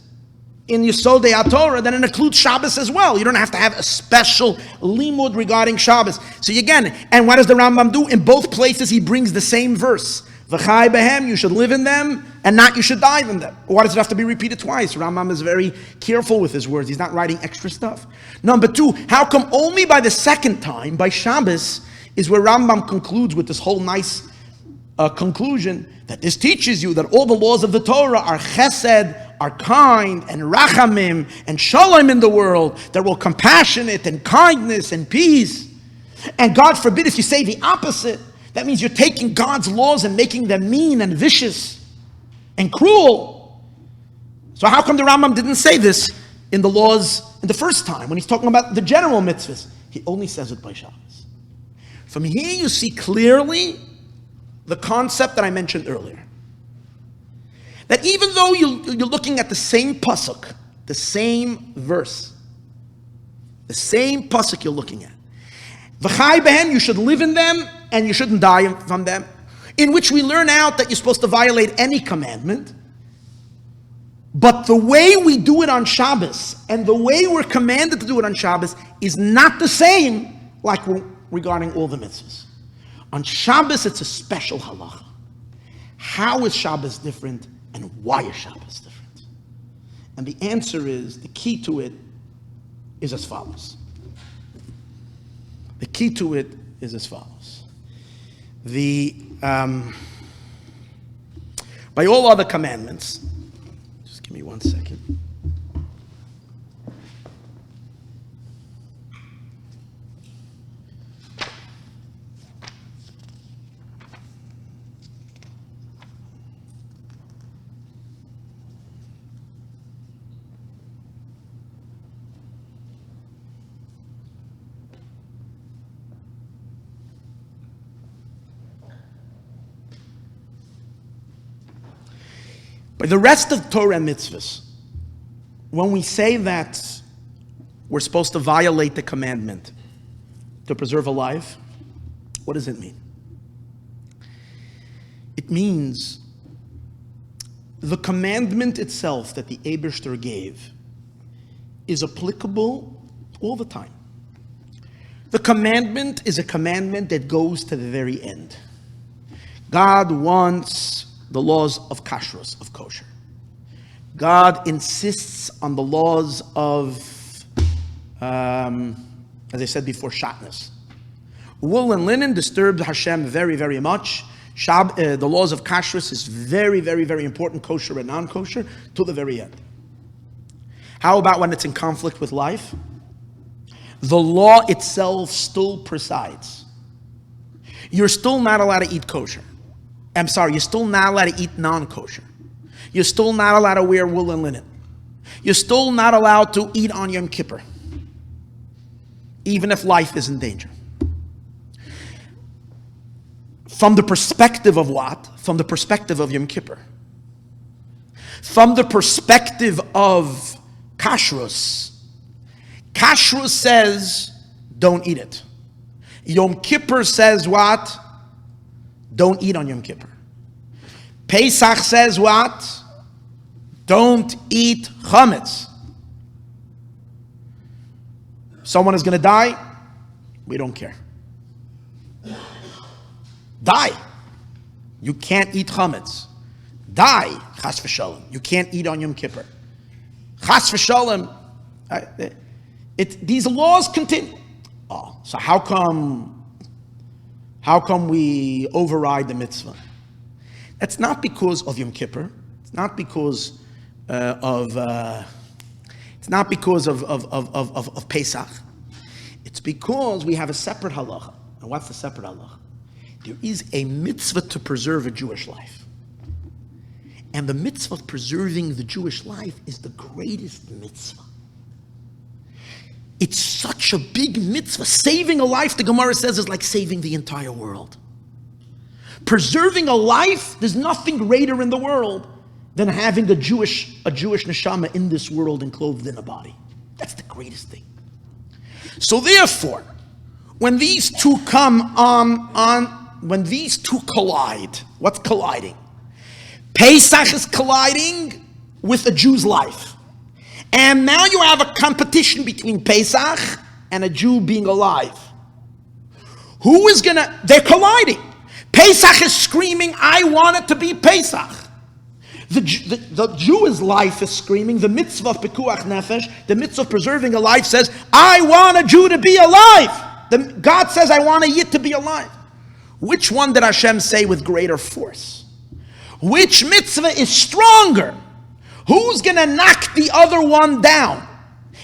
in Yesodei HaTorah, then it includes Shabbos as well. You don't have to have a special limud regarding Shabbos. So again, and what does the Rambam do? In both places he brings the same verse. V'chai behem, you should live in them, and not you should die in them. Why does it have to be repeated twice? Rambam is very careful with his words. He's not writing extra stuff. Number two, how come only by the second time, by Shabbos, is where Rambam concludes with this whole nice conclusion that this teaches you that all the laws of the Torah are chesed, are kind, and rachamim, and shalom in the world. They're all compassionate, and kindness, and peace. And God forbid if you say the opposite, that means you're taking God's laws and making them mean and vicious and cruel. So how come the Rambam didn't say this in the laws in the first time, when he's talking about the general mitzvahs? He only says it by Shabbos. From here you see clearly the concept that I mentioned earlier. That even though you're looking at the same pasuk, the same verse, the same pasuk you're looking at, V'chai behem, you should live in them and you shouldn't die from them, in which we learn out that you're supposed to violate any commandment. But the way we do it on Shabbos and the way we're commanded to do it on Shabbos is not the same like regarding all the mitzvahs. On Shabbos, it's a special halacha. How is Shabbos different and why is Shabbos different? And the answer is, the key to it is as follows. The key to it is as follows. By all other commandments, just give me 1 second. By the rest of Torah and mitzvahs, when we say that we're supposed to violate the commandment to preserve a life, what does it mean? It means the commandment itself that the Eibishter gave is applicable all the time. The commandment is a commandment that goes to the very end. God wants the laws of kashrus, of kosher. God insists on the laws of, as I said before, shatnez. Wool and linen disturbs Hashem very, very much. The laws of kashrus is very, very, very important, kosher and non-kosher, till the very end. How about when it's in conflict with life? The law itself still presides. You're still not allowed to eat kosher. You're still not allowed to eat non-kosher. You're still not allowed to wear wool and linen. You're still not allowed to eat on Yom Kippur, even if life is in danger. From the perspective of what? From the perspective of Yom Kippur. From the perspective of kashrus. Kashrus says, don't eat it. Yom Kippur says what? Don't eat on Yom Kippur. Pesach says what? Don't eat chametz. Someone is going to die, we don't care. Die. You can't eat chametz. Die, chas v'shalom. You can't eat on Yom Kippur. Chas v'shalom. These laws continue. Oh, so how come we override the mitzvah? That's not because of Yom Kippur. It's not because of Pesach. It's because we have a separate halacha. And what's the separate halacha? There is a mitzvah to preserve a Jewish life. And the mitzvah of preserving the Jewish life is the greatest mitzvah. It's such a big mitzvah. Saving a life, the Gemara says, is like saving the entire world. Preserving a life, there's nothing greater in the world than having a Jewish neshama in this world and clothed in a body. That's the greatest thing. So therefore, when these two when these two collide, what's colliding? Pesach is colliding with a Jew's life. And now you have a competition between Pesach and a Jew being alive. They're colliding. Pesach is screaming, I want it to be Pesach. The Jewish life is screaming, the mitzvah of pekuach nefesh, the mitzvah of preserving a life says, I want a Jew to be alive. God says, I want a Yid to be alive. Which one did Hashem say with greater force? Which mitzvah is stronger? Who's going to knock the other one down?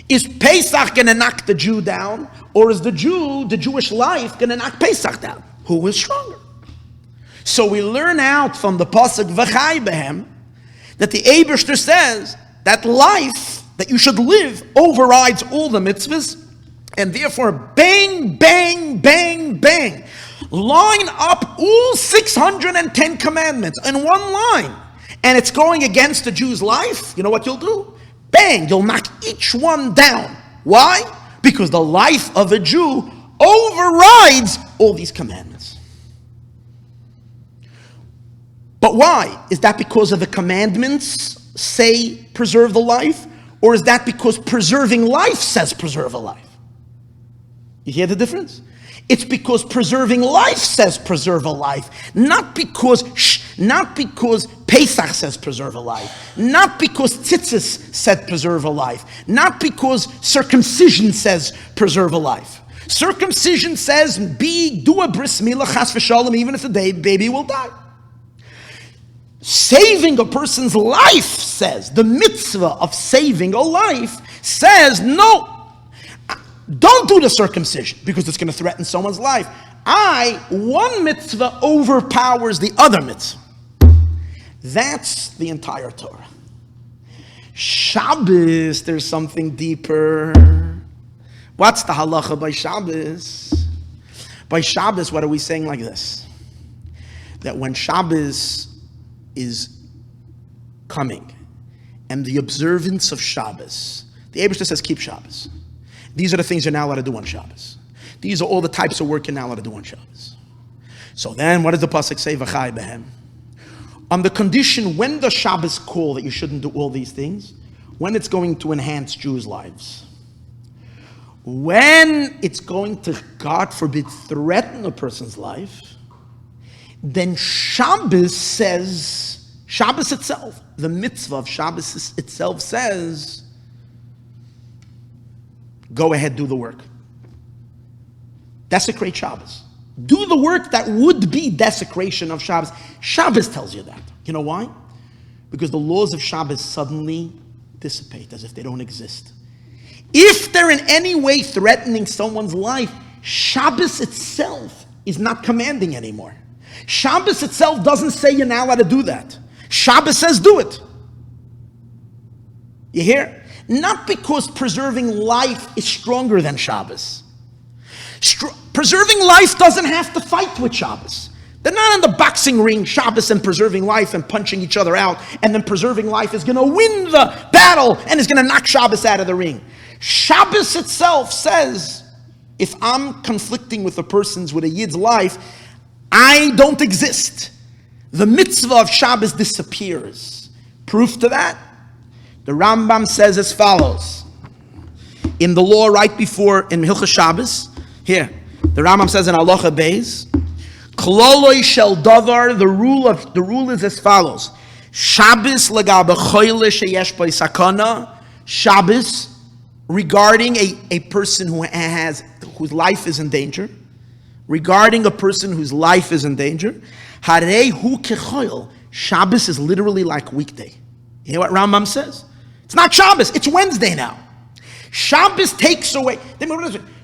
Is Pesach going to knock the Jew down? Or is the Jewish life, going to knock Pesach down? Who is stronger? So we learn out from the pasuk V'chai Behem that the Eibishter says that life that you should live overrides all the mitzvahs, and therefore bang, bang, bang, bang. Line up all 610 commandments in one line. And it's going against the Jew's life. You know what you'll do? Bang, you'll knock each one down. Why? Because the life of a Jew overrides all these commandments. But why? Is that because of the commandments say preserve the life? Or is that because preserving life says preserve a life? You hear the difference? It's because preserving life says preserve a life, not because Pesach says preserve a life, not because tzitzis said preserve a life, not because circumcision says preserve a life. Circumcision says do a bris milah chas v'shalom even if the baby will die. Saving a person's life says, the mitzvah of saving a life says no. Don't do the circumcision because it's going to threaten someone's life. One mitzvah overpowers the other mitzvah. That's the entire Torah. Shabbos, there's something deeper. What's the halacha by Shabbos? By Shabbos, what are we saying like this? That when Shabbos is coming and the observance of Shabbos. The Eibishter says, keep Shabbos. These are the things you're now allowed to do on Shabbos. These are all the types of work you're now allowed to do on Shabbos. So then, what does the pasuk say? V'chai behem. On the condition, when the Shabbos call that you shouldn't do all these things, when it's going to enhance Jews' lives, when it's going to, God forbid, threaten a person's life, then Shabbos says, Shabbos itself, the mitzvah of Shabbos itself says, go ahead, do the work. Desecrate Shabbos. Do the work that would be desecration of Shabbos. Shabbos tells you that. You know why? Because the laws of Shabbos suddenly dissipate as if they don't exist. If they're in any way threatening someone's life, Shabbos itself is not commanding anymore. Shabbos itself doesn't say you're now allowed to do that. Shabbos says do it. You hear? Not because preserving life is stronger than Shabbos. Preserving life doesn't have to fight with Shabbos. They're not in the boxing ring, Shabbos and preserving life and punching each other out, and then preserving life is going to win the battle and is going to knock Shabbos out of the ring. Shabbos itself says, if I'm conflicting with with a Yid's life, I don't exist. The mitzvah of Shabbos disappears. Proof to that? The Rambam says as follows. In the law right before, in Hilchos Shabbos, here, the Rambam says in Halacha Beis, Kloloi shel davar, the rule is as follows. Shabbos legabe choyle sheyesh bo sakana, Shabbos regarding a person whose life is in danger, regarding a person whose life is in danger, harei hu kechoil, Shabbos is literally like weekday. You hear what Rambam says? It's not Shabbos, it's Wednesday now. Shabbos takes away.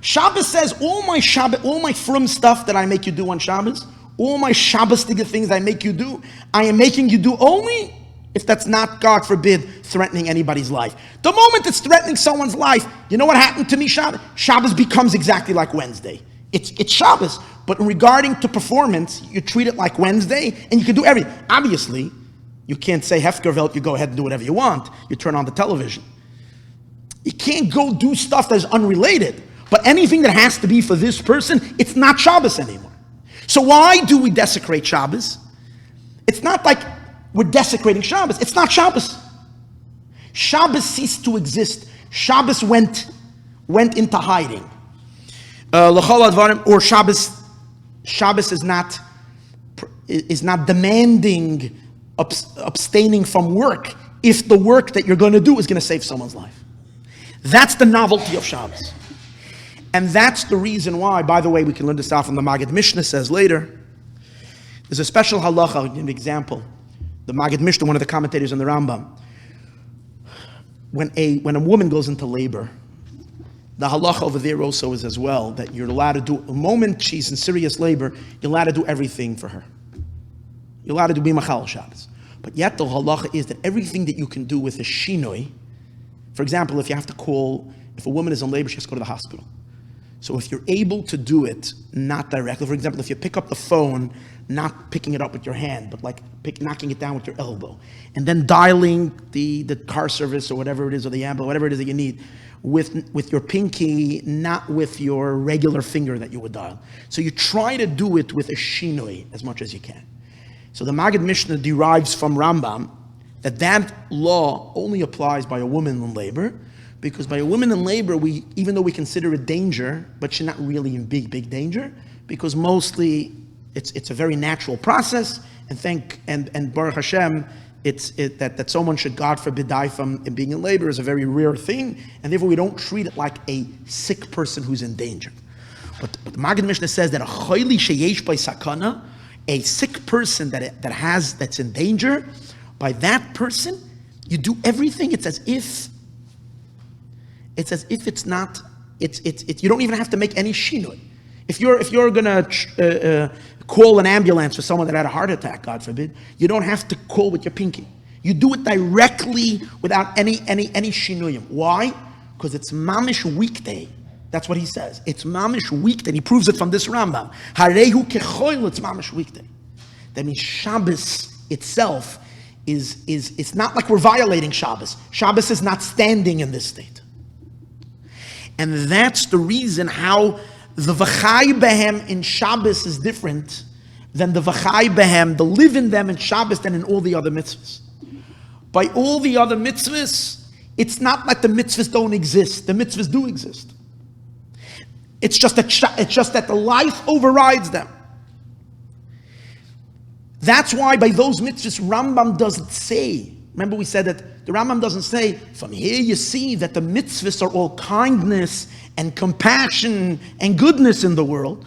Shabbos says all my frum stuff that I make you do on Shabbos, all my Shabbos-tige things I make you do, I am making you do only if that's not, God forbid, threatening anybody's life. The moment it's threatening someone's life, you know what happened to me, Shabbos? Shabbos becomes exactly like Wednesday. It's Shabbos, but regarding to performance, you treat it like Wednesday, and you can do everything. Obviously, you can't say Hefkervelt, you go ahead and do whatever you want. You turn on the television. You can't go do stuff that's unrelated. But anything that has to be for this person, it's not Shabbos anymore. So why do we desecrate Shabbos? It's not like we're desecrating Shabbos. It's not Shabbos. Shabbos ceased to exist. Shabbos went into hiding. Or Shabbos is not demanding abstaining from work if the work that you're going to do is going to save someone's life. That's the novelty of Shabbos. And that's the reason why, by the way, we can learn this out from the Maggid Mishnah says later, there's a special halacha. I'll give you an example. The Maggid Mishnah, one of the commentators on the Rambam, when a woman goes into labor, the halacha over there also is as well, that you're allowed to do, the moment she's in serious labor, you're allowed to do everything for her. You're allowed to do bimachal Shabbos. But yet the halacha is that everything that you can do with a shinoi, for example, if a woman is in labor, she has to go to the hospital. So if you're able to do it, not directly, for example, if you pick up the phone, not picking it up with your hand, but like knocking it down with your elbow, and then dialing the car service or whatever it is, or the ambulance, whatever it is that you need, with your pinky, not with your regular finger that you would dial. So you try to do it with a shinoi as much as you can. So the Maggid Mishnah derives from Rambam that law only applies by a woman in labor, because by a woman in labor, even though we consider it danger, but she's not really in big danger, because mostly it's a very natural process, and Baruch Hashem, that someone should, God forbid, die from being in labor is a very rare thing, and therefore we don't treat it like a sick person who's in danger. But the Maggid Mishnah says that a choyli sheyesh by sakana, a sick person that's in danger, by that person, you do everything. It's as if it's not. You don't even have to make any shinoi. If you're gonna call an ambulance for someone that had a heart attack, God forbid, you don't have to call with your pinky. You do it directly without any shinuyim. Why? Because it's mamish weekday. That's what he says. It's mamish weekday. He proves it from this Rambam. Harehu kechoil, it's mamish weekday. That means Shabbos itself it's not like we're violating Shabbos. Shabbos is not standing in this state. And that's the reason how the v'chai behem in Shabbos is different than the v'chai behem, the live in them in Shabbos, than in all the other mitzvahs. By all the other mitzvahs, it's not like the mitzvahs don't exist. The mitzvahs do exist. It's just that the life overrides them. That's why by those mitzvahs, Rambam doesn't say, remember we said that the Rambam doesn't say, from here you see that the mitzvahs are all kindness and compassion and goodness in the world,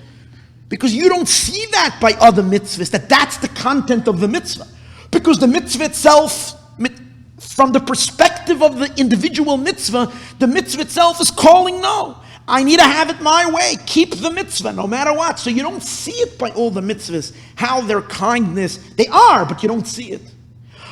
because you don't see that by other mitzvahs, that's the content of the mitzvah. Because the mitzvah itself, from the perspective of the individual mitzvah, the mitzvah itself is calling, no, I need to have it my way. Keep the mitzvah no matter what. So you don't see it by all the mitzvahs, how their kindness, they are, but you don't see it.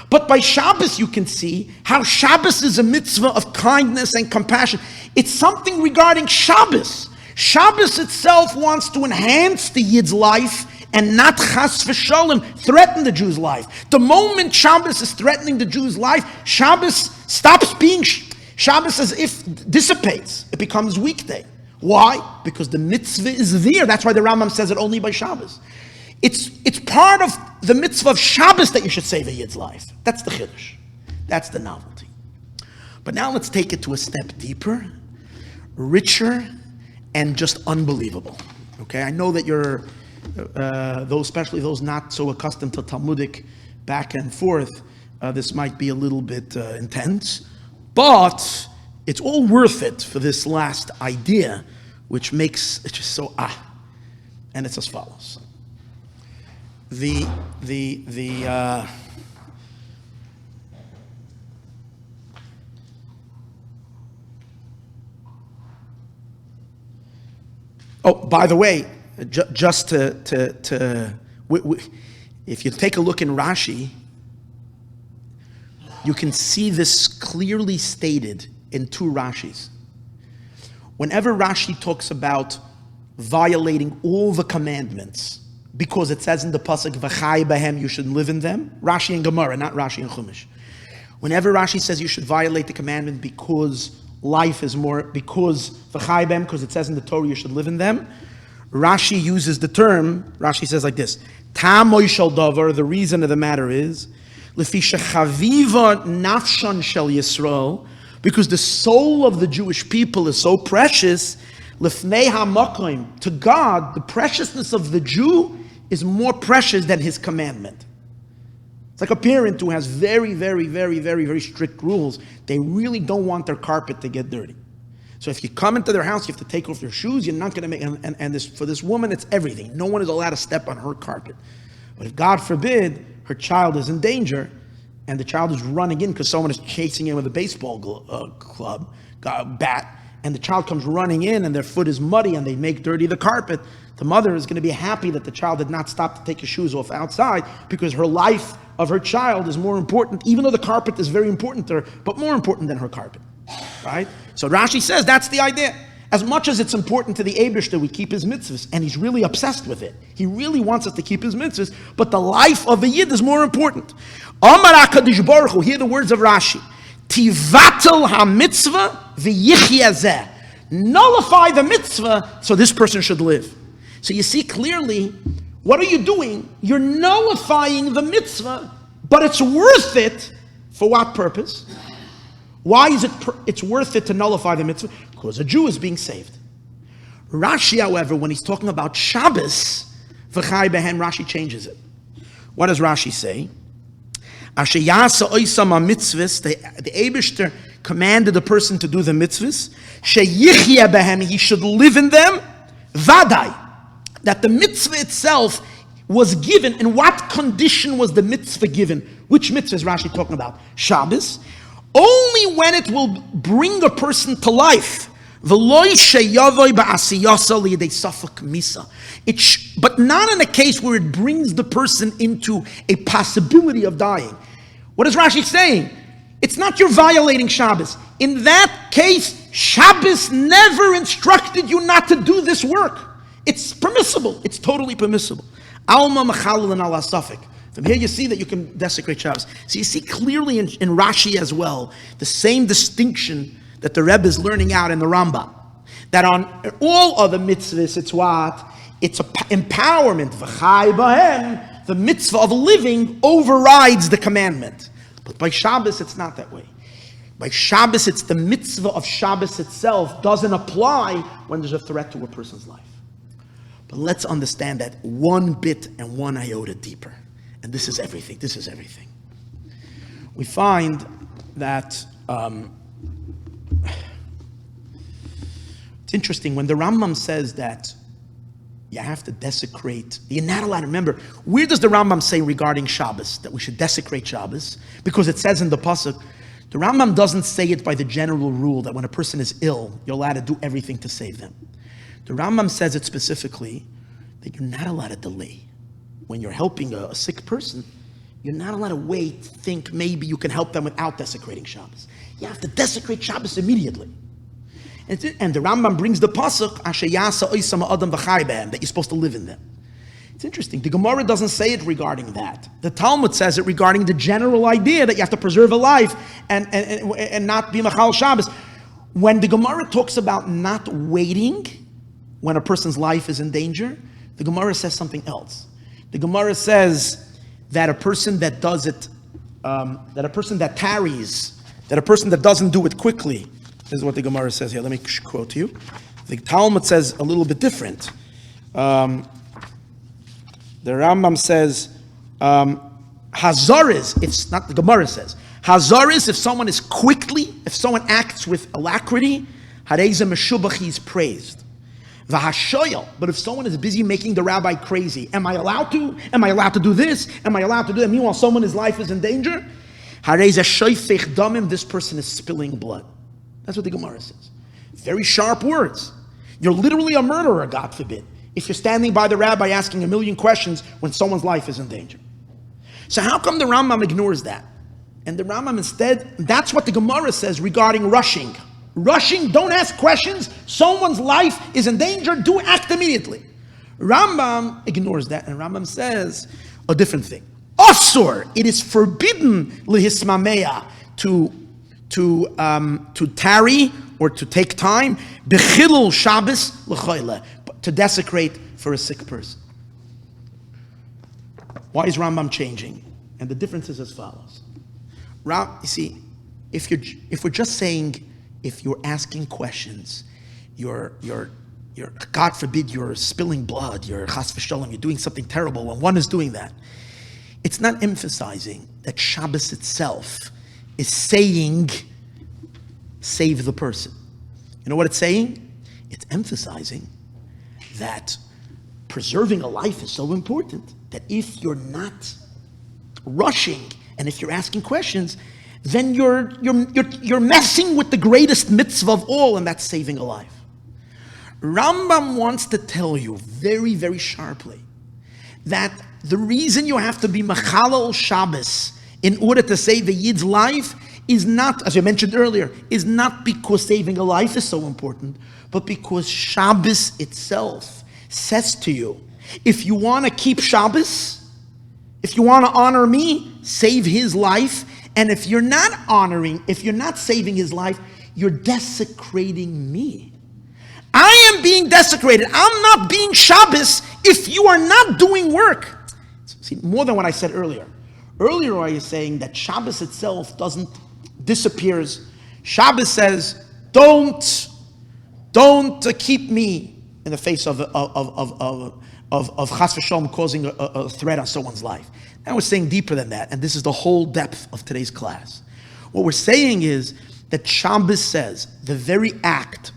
But by Shabbos you can see how Shabbos is a mitzvah of kindness and compassion. It's something regarding Shabbos. Shabbos itself wants to enhance the Yid's life and not chas v'sholem threaten the Jew's life. The moment Shabbos is threatening the Jew's life, Shabbos stops being Shabbos as if dissipates. It becomes weekday. Why? Because the mitzvah is there. That's why the Rambam says it only by Shabbos. It's part of the mitzvah of Shabbos that you should save a Yid's life. That's the chiddush. That's the novelty. But now let's take it to a step deeper, richer, and just unbelievable. Okay, I know that you're, especially those not so accustomed to Talmudic back and forth, this might be a little bit intense. But it's all worth it for this last idea, which makes it just so and it's as follows. Oh, by the way, just if you take a look in Rashi, you can see this clearly stated in two Rashis. Whenever Rashi talks about violating all the commandments, because it says in the pasuk "V'chai b'hem," you should live in them. Rashi and Gemara, not Rashi and Chumash. Whenever Rashi says you should violate the commandment because life is more, because v'chai b'hem, because it says in the Torah you should live in them, Rashi uses the term. Rashi says like this: Ta'amoy shel davar. The reason of the matter is Lefi shechaviva nafshan shel Yisroel, because the soul of the Jewish people is so precious. Lefnei hamakom, to God, the preciousness of the Jew is more precious than his commandment. It's like a parent who has very, very, very, very, very strict rules. They really don't want their carpet to get dirty. So if you come into their house, you have to take off your shoes. You're not going to make, and this, for this woman, it's everything. No one is allowed to step on her carpet. But if God forbid, her child is in danger, and the child is running in because someone is chasing him with a baseball bat, and the child comes running in and their foot is muddy and they make dirty the carpet, the mother is going to be happy that the child did not stop to take his shoes off outside, because her life of her child is more important, even though the carpet is very important to her, but more important than her carpet. Right? So Rashi says that's the idea. As much as it's important to the Eibush that we keep his mitzvahs, and he's really obsessed with it. He really wants us to keep his mitzvahs, but the life of a Yid is more important. Amar HaKadosh Baruch Hu, hear the words of Rashi. Tivatel ha-mitzvah v'yichya zeh. Nullify the mitzvah so this person should live. So you see clearly, what are you doing? You're nullifying the mitzvah, but it's worth it for what purpose? Why is it's worth it to nullify the mitzvah? Because a Jew is being saved. Rashi, however, when he's talking about Shabbos, v'chai behem, Rashi changes it. What does Rashi say? Asher yasa oisam ha-mitzvahs, the Eibishter commanded the person to do the mitzvahs, sheyichya behem, he should live in them, vadai, that the mitzvah itself was given. In what condition was the mitzvah given? Which mitzvah is Rashi talking about? Shabbos. Only when it will bring a person to life. But not in a case where it brings the person into a possibility of dying. What is Rashi saying? It's not you're violating Shabbos. In that case, Shabbos never instructed you not to do this work. It's permissible. It's totally permissible. Alma mechalel ala safek. From here you see that you can desecrate Shabbos. So you see clearly in Rashi as well, the same distinction that the Rebbe is learning out in the Rambam. That on all other mitzvahs, it's what? It's empowerment. V'chai b'hem, the mitzvah of living overrides the commandment. But by Shabbos, it's not that way. By Shabbos, it's the mitzvah of Shabbos itself doesn't apply when there's a threat to a person's life. But let's understand that one bit and one iota deeper. And this is everything. This is everything. We find that it's interesting when the Rambam says that you have to desecrate. You're not allowed to remember. Where does the Rambam say regarding Shabbos that we should desecrate Shabbos? Because it says in the pasuk, the Rambam doesn't say it by the general rule that when a person is ill, you're allowed to do everything to save them. The Rambam says it specifically that you're not allowed to delay. When you're helping a sick person, you're not allowed to wait, think maybe you can help them without desecrating Shabbos. You have to desecrate Shabbos immediately. And the Rambam brings the pasuk, Asher yasa oisam adam v'chai behem, that you're supposed to live in them. It's interesting. The Gemara doesn't say it regarding that. The Talmud says it regarding the general idea that you have to preserve a life and not be machal Shabbos. When the Gemara talks about not waiting when a person's life is in danger, the Gemara says something else. The Gemara says that a person that does it, that a person that tarries, that a person that doesn't do it quickly, this is what the Gemara says here. Let me quote to you. The Talmud says a little bit different. The Rambam says, Hazaris, it's not the Gemara says, Hazaris, if someone is quickly, if someone acts with alacrity, Hareza Meshubach, he's praised. V'hashoyel, but if someone is busy making the rabbi crazy, am I allowed to? Am I allowed to do this? Am I allowed to do that? Meanwhile, someone's life is in danger. Hareza shoyfech damim, this person is spilling blood. That's what the Gemara says. Very sharp words. You're literally a murderer, God forbid, if you're standing by the rabbi asking a million questions when someone's life is in danger. So how come the Rambam ignores that? And the Rambam instead, that's what the Gemara says regarding rushing. Rushing, don't ask questions. Someone's life is in danger, do act immediately. Rambam ignores that, and Rambam says a different thing. Asur, it is forbidden lihismameya to tarry or to take time, bechilul Shabbos l'choyle, to desecrate for a sick person. Why is Rambam changing? And the difference is as follows. You see, if we're just saying, if you're asking questions, you're God forbid, you're spilling blood, you're chas v'sholem, you're doing something terrible, when one is doing that, it's not emphasizing that Shabbos itself is saying, save the person. You know what it's saying? It's emphasizing that preserving a life is so important that if you're not rushing and if you're asking questions, then you're messing with the greatest mitzvah of all, and that's saving a life. Rambam wants to tell you very, very sharply that the reason you have to be Machalal Shabbos in order to save a Yid's life is not, as I mentioned earlier, is not because saving a life is so important, but because Shabbos itself says to you, if you want to keep Shabbos, if you want to honor me, save his life. And if you're not honoring, if you're not saving his life, you're desecrating me. I am being desecrated. I'm not being Shabbos if you are not doing work. See, more than what I said earlier. Earlier I was saying that Shabbos itself disappears. Shabbos says, don't keep me in the face of chas v'sholom causing a threat on someone's life. Now we're saying deeper than that, and this is the whole depth of today's class. What we're saying is that Shabbos says the very act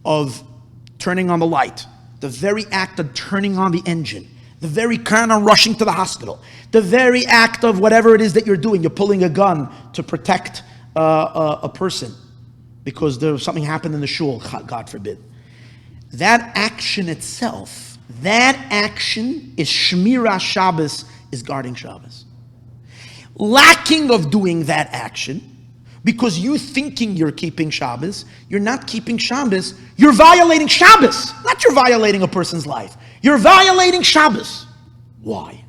of turning on the light, the very act of turning on the engine, the very kind of rushing to the hospital, the very act of whatever it is that you're doing, you're pulling a gun to protect a person because there's something happened in the shul, God forbid. That action itself, that action is Shmirah Shabbos, is guarding Shabbos. Lacking of doing that action, because you thinking you're keeping Shabbos, you're not keeping Shabbos, you're violating Shabbos. Not you're violating a person's life. You're violating Shabbos. Why?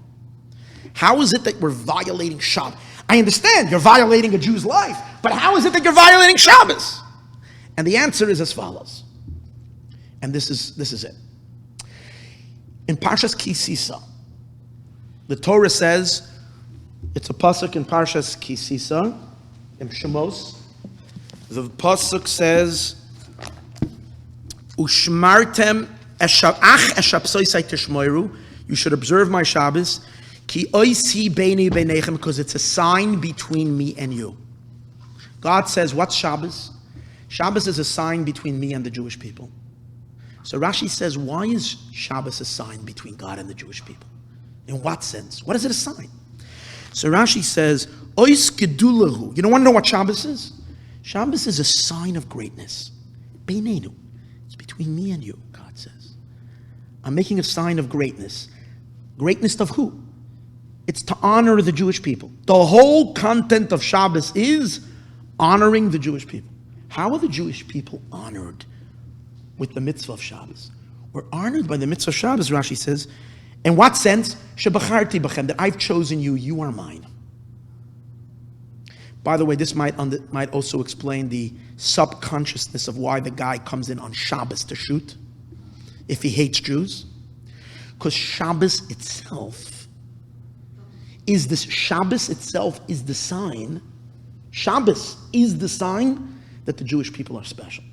How is it that we're violating Shabbos? I understand you're violating a Jew's life, but how is it that you're violating Shabbos? And the answer is as follows. And this is it. In Parshas Ki Sisa, the Torah says, it's a pasuk in Parshas Ki Sisa, in Shemos. The pasuk says, Ushmartem ach eshapsoisai tishmoiru. You should observe my Shabbos. Ki oisi beini beinechem, because it's a sign between me and you. God says, what's Shabbos? Shabbos is a sign between me and the Jewish people. So Rashi says, why is Shabbos a sign between God and the Jewish people? In what sense? What is it a sign? So Rashi says, ois gedulahu. You don't want to know what Shabbos is? Shabbos is a sign of greatness. Beinenu. It's between me and you, God says. I'm making a sign of greatness. Greatness of who? It's to honor the Jewish people. The whole content of Shabbos is honoring the Jewish people. How are the Jewish people honored with the mitzvah of Shabbos? We're honored by the mitzvah of Shabbos, Rashi says. In what sense? Shebacharti b'chem, that I've chosen you, you are mine. By the way, this might also explain the subconsciousness of why the guy comes in on Shabbos to shoot, if he hates Jews. Because Shabbos itself is the sign. Shabbos is the sign that the Jewish people are special.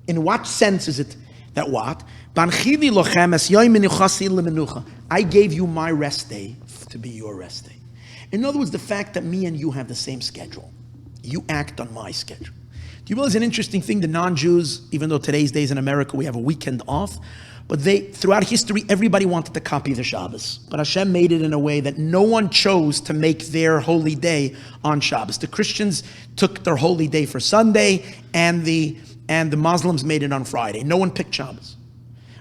In what sense is it that what? I gave you my rest day to be your rest day. In other words, the fact that me and you have the same schedule. You act on my schedule. Do you realize an interesting thing? The non-Jews, even though today's days in America we have a weekend off, but throughout history, everybody wanted to copy the Shabbos. But Hashem made it in a way that no one chose to make their holy day on Shabbos. The Christians took their holy day for Sunday, and the Muslims made it on Friday. No one picked Shabbos.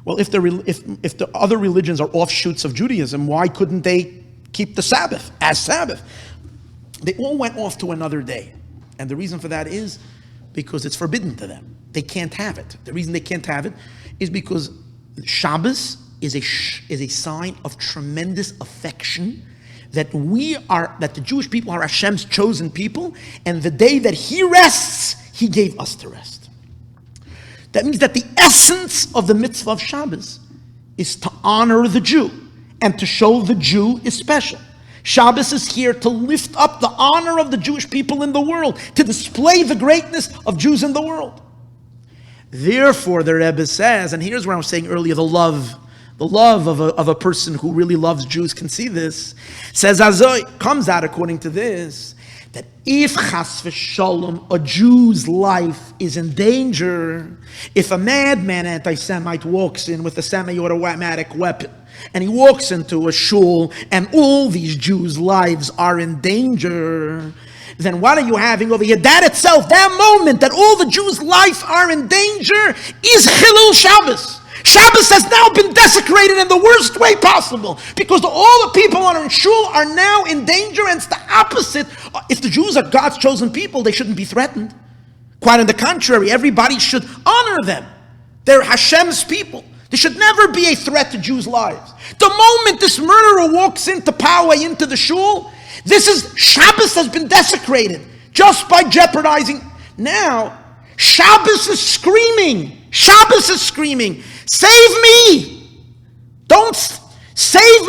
Well, if the other religions are offshoots of Judaism, why couldn't they keep the Sabbath as Sabbath? They all went off to another day. And the reason for that is because it's forbidden to them. They can't have it. The reason they can't have it is because Shabbos is a sign of tremendous affection that the Jewish people are Hashem's chosen people, and the day that He rests, He gave us to rest. That means that the essence of the mitzvah of Shabbos is to honor the Jew and to show the Jew is special. Shabbos is here to lift up the honor of the Jewish people in the world, to display the greatness of Jews in the world. Therefore, the Rebbe says, and here's where I was saying earlier, the love of a person who really loves Jews can see this, says, comes out according to this, that if chas v'shalom, a Jew's life is in danger, if a madman anti-Semite walks in with a semi-automatic weapon, and he walks into a shul, and all these Jews' lives are in danger, then what are you having over here? That itself, that moment that all the Jews' life are in danger, is Chilul Shabbos. Shabbos has now been desecrated in the worst way possible, because all the people who are in shul are now in danger, and it's the opposite. If the Jews are God's chosen people, they shouldn't be threatened. Quite on the contrary, everybody should honor them. They're Hashem's people. There should never be a threat to Jews' lives. The moment this murderer walks into power, into the shul, Shabbos has been desecrated just by jeopardizing. Now, Shabbos is screaming. Shabbos is screaming, save me. Don't save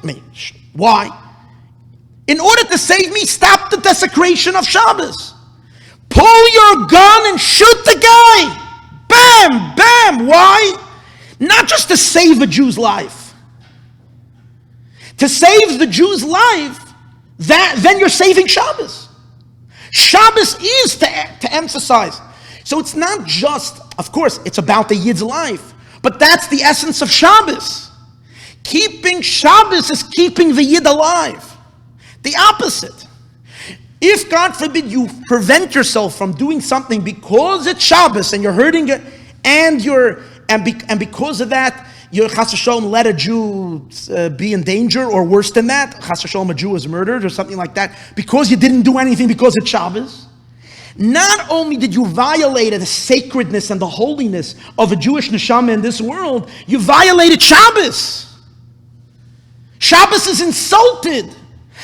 me. Why? In order to save me, stop the desecration of Shabbos. Pull your gun and shoot the guy. Bam, bam. Why? Not just to save a Jew's life. To save the Jew's life, then you're saving Shabbos. Shabbos is to emphasize. So it's not just, of course, it's about the Yid's life, but that's the essence of Shabbos. Keeping Shabbos is keeping the Yid alive. The opposite. If, God forbid, you prevent yourself from doing something because it's Shabbos and you're hurting it, and because of that, you're chas v'sholom let a Jew be in danger, or worse than that, chas v'sholom a Jew is murdered or something like that, because you didn't do anything because it's Shabbos. Not only did you violate the sacredness and the holiness of a Jewish neshama in this world, you violated Shabbos. Shabbos is insulted.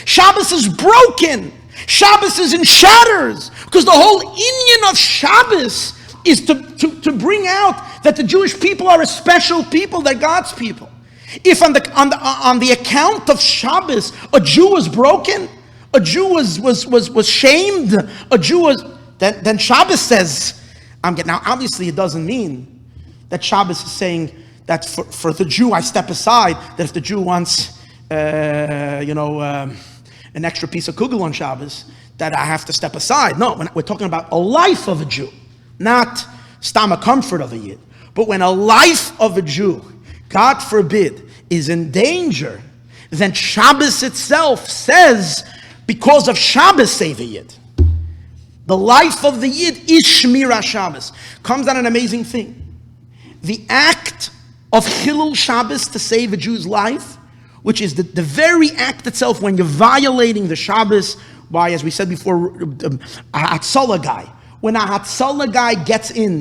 Shabbos is broken. Shabbos is in shatters. Because the whole inyan of Shabbos is to bring out that the Jewish people are a special people, they're God's people. If on the account of Shabbos, a Jew was broken, a Jew was shamed, a Jew was, then Shabbos says, now obviously it doesn't mean that Shabbos is saying that for the Jew I step aside, that if the Jew wants, an extra piece of kugel on Shabbos, that I have to step aside. No, we're talking about a life of a Jew, not stama comfort of a Yid. But when a life of a Jew, God forbid, is in danger, then Shabbos itself says, because of Shabbos save a Yid. The life of the Yid is Shmira Shabbos. Comes out an amazing thing. The act of Chilul Shabbos to save a Jew's life, which is the very act itself when you're violating the Shabbos by, as we said before, a Hatzalah guy. When a Hatzalah guy gets in,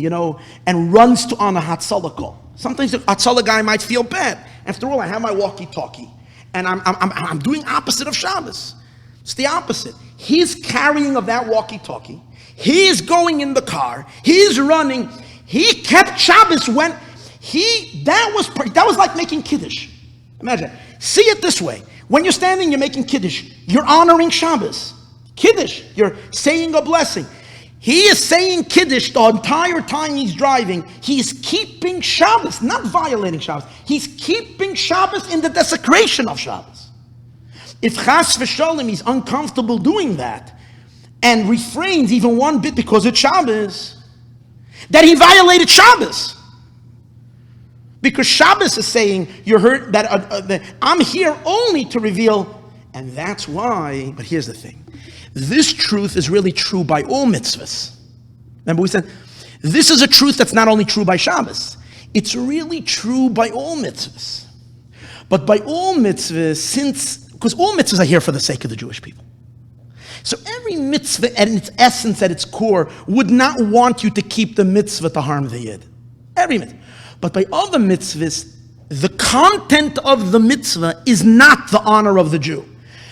and runs on a Hatzalah call. Sometimes the Hatzalah guy might feel bad. After all, I have my walkie-talkie, and I'm doing opposite of Shabbos. It's the opposite. He's carrying of that walkie-talkie. He is going in the car. He's running. He kept Shabbos when that was like making Kiddush. Imagine. See it this way. When you're standing, you're making Kiddush. You're honoring Shabbos. Kiddush. You're saying a blessing. He is saying Kiddush the entire time he's driving. He's keeping Shabbos, not violating Shabbos. He's keeping Shabbos in the desecration of Shabbos. If Chas v'Sholem he's uncomfortable doing that and refrains even one bit because it's Shabbos, that he violated Shabbos. Because Shabbos is saying, you heard that I'm here only to reveal, and that's why, but here's the thing. This truth is really true by all mitzvahs. Remember we said, this is a truth that's not only true by Shabbos, it's really true by all mitzvahs. But by all mitzvahs, because all mitzvahs are here for the sake of the Jewish people. So every mitzvah at its essence, at its core, would not want you to keep the mitzvah to harm the Yid. Every mitzvah. But by other mitzvahs, the content of the mitzvah is not the honor of the Jew.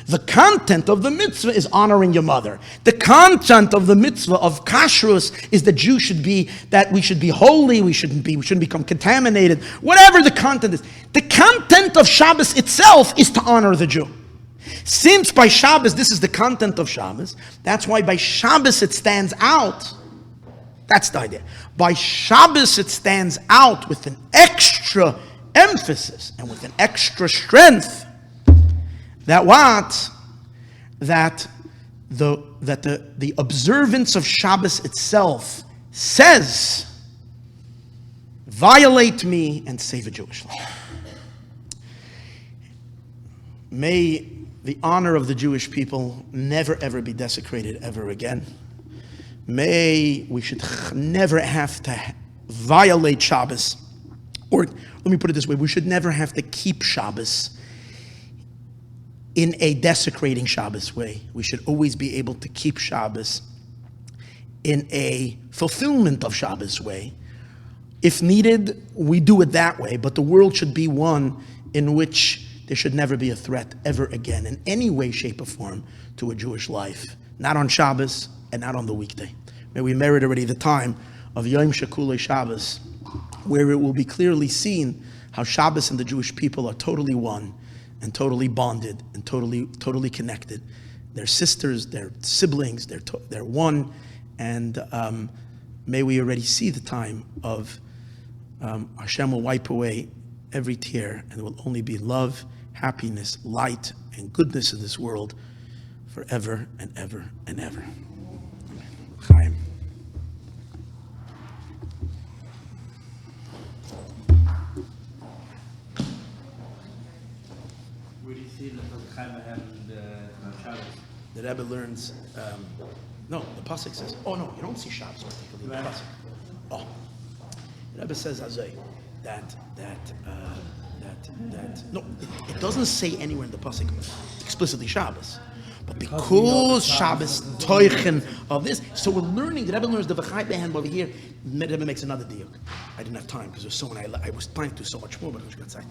The content of the mitzvah is honoring your mother. The content of the mitzvah of kashrus is that we should be holy, we shouldn't become contaminated, whatever the content is. The content of Shabbos itself is to honor the Jew. Since by Shabbos, this is the content of Shabbos, that's why by Shabbos it stands out. That's the idea. By Shabbos it stands out with an extra emphasis and with an extra strength that the observance of Shabbos itself says, violate me and save a Jewish life. May the honor of the Jewish people never ever be desecrated ever again. May we should never have to violate Shabbos, or let me put it this way, we should never have to keep Shabbos in a desecrating Shabbos way. We should always be able to keep Shabbos in a fulfillment of Shabbos way. If needed, we do it that way, but the world should be one in which there should never be a threat ever again in any way, shape, or form to a Jewish life. Not on Shabbos and not on the weekday. May we merit already the time of Yom Shekulei Shabbos, where it will be clearly seen how Shabbos and the Jewish people are totally one and totally bonded and totally connected. They're sisters, they're siblings, they're one, and may we already see the time of Hashem will wipe away every tear, and there will only be love, happiness, light, and goodness in this world forever and ever and ever. Chaim. Where do you see that Chaim happened on Shabbos? The Rebbe learns, no, the Pasuk says, oh no, you don't see Shabbos particularly, the Pasuk. Oh, the Rebbe says, Azay, no, it doesn't say anywhere in the Pasuk explicitly Shabbos. But because Shabbos toichen of this, so we're learning, the Rebbe learns the V'chai Behan over here, the Rebbe makes another diuk. I didn't have time because there's so many, I was planning to do so much more, but I got sight.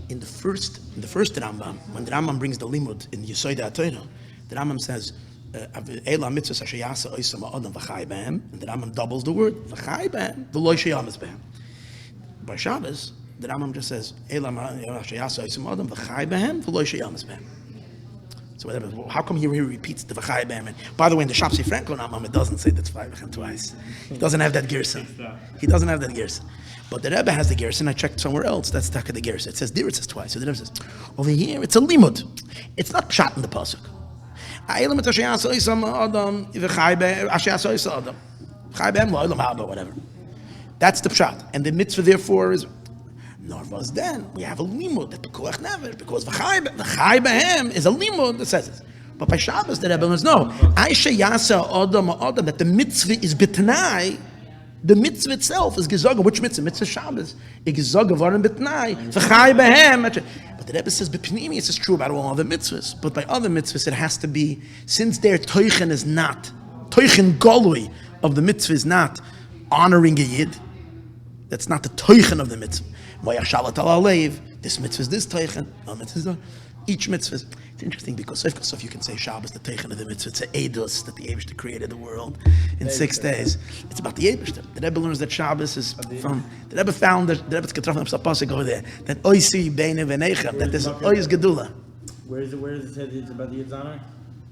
in the first Rambam, when the Rambam brings the limud in Yesod HaTorah, the Rambam says, Eila mitzvahs asher yasa oisam ha'adam v'chai b'hem, and the Rambam doubles the word, v'chai b'hem, v'lo sheyamas b'hem. By Shabbos, the Rambam just says, Eila asher yasa oisam ha'adam v'chai b'hem, v'lo sheyamas b'hem. So whatever, how come he repeats the v'chai b'hem? And by the way, in the Shapsi Franco Rambam, it doesn't say that's five twice. He doesn't have that gersa. But the Rebbe has the gersa, and I checked somewhere else. That's the gersa. It says there, it says twice. So the Rebbe says, over here, it's a limud. It's not pshat in the pasuk. Whatever. That's the pshat. And the mitzvah, therefore, is Norvas then. We have a limud that pekuach never, because the chai behem is a limud that says it. But by Shabbos, the Rebbe knows, no. Aisha yasa adam, that the mitzvah is bitnai. The mitzvah itself is gezaga. Which mitzvah? Mitzvah Shabbos. Gezaga varim bitnai. V'chai behem. But the Rebbe says, b'pnimi, it's true about all other mitzvahs. But by other mitzvahs, it has to be, since their teichen is not, teichen golui of the mitzvah is not honoring a yid. That's not the teichen of the mitzvah. This mitzvah is this teichen. Each mitzvah is, it's interesting because if you can say Shabbos, the teichen of the mitzvah, it's an edus that the Eibishter created the world in 6 days. It's about the Eibishter. The Rebbe learns that Shabbos is from, the Rebbe found that the Rebbe's getroffen up Sapasik over there, that oisi beine v'nechem, that there's ois gedula. Where is it said it's about the Yid's honor?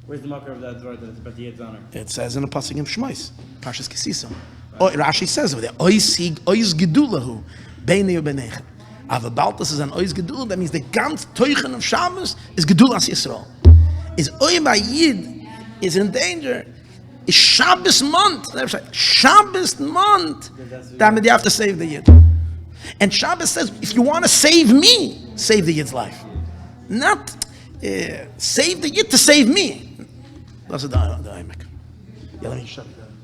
Where's the marker of that word that it's about the Yid's honor? It says in the pasuk in Shmos, Parshas Kisisa. Rashi says over there, ois gedulahu beine v'nechem. Aber Baltas is an ois gedula, that means the ganz teuchen of Shabbos is gedulas Yisroel. Is oi by Yid is in danger. Is Shabbos month. Shabbos month. That means you have to save the Yid. And Shabbos says, if you want to save me, save the Yid's life. Not save the Yid to save me. That's the Aimek. Yeah, let me shut it down.